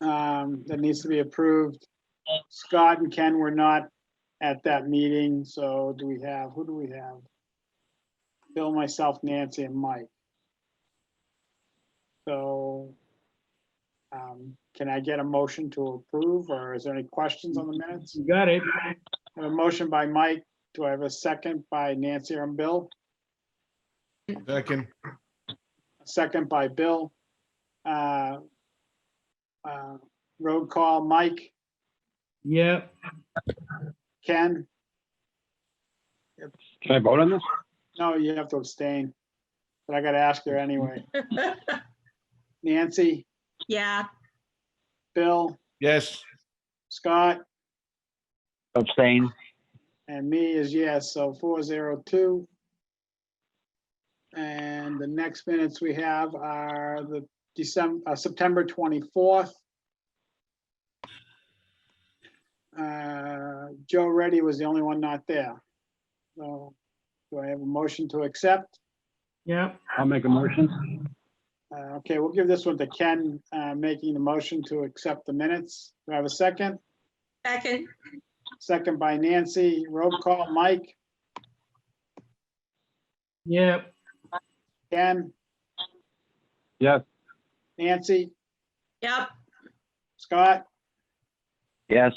that needs to be approved. Scott and Ken were not at that meeting, so who do we have? Bill, myself, Nancy, and Mike. So can I get a motion to approve, or is there any questions on the minutes? You got it. I have a motion by Mike. Do I have a second by Nancy or Bill? Second. A second by Bill. Road call, Mike, Yeah. Ken? Can I vote on this? No, you have to abstain, but I gotta ask her anyway. Nancy, Yeah, Bill, Yes. Scott, Abstain. and me is yes, so 402. And the next minutes we have are the September 24th. Joe Reddy was the only one not there. So do I have a motion to accept? Yeah. I'll make a motion. Okay, we'll give this one to Ken, making the motion to accept the minutes. Do I have a second? second, Second by Nancy. Roll call, Mike, Yeah. Ken, Yes. Nancy, yep, Scott, Yes.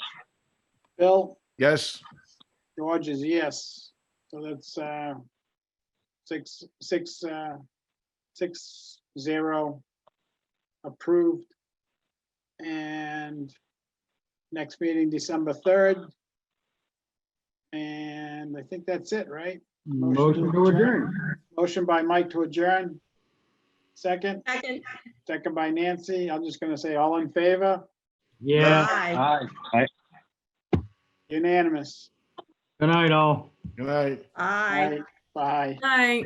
Bill, Yes. George is yes. So that's 6-0 approved. And next meeting, December 3rd. And I think that's it, right? Motion to adjourn. Motion by Mike to adjourn. Second, second, second by Nancy. I'm just gonna say all in favor, Yeah. aye, Aye. unanimous. Good night, all. Good night. aye. Bye. Bye.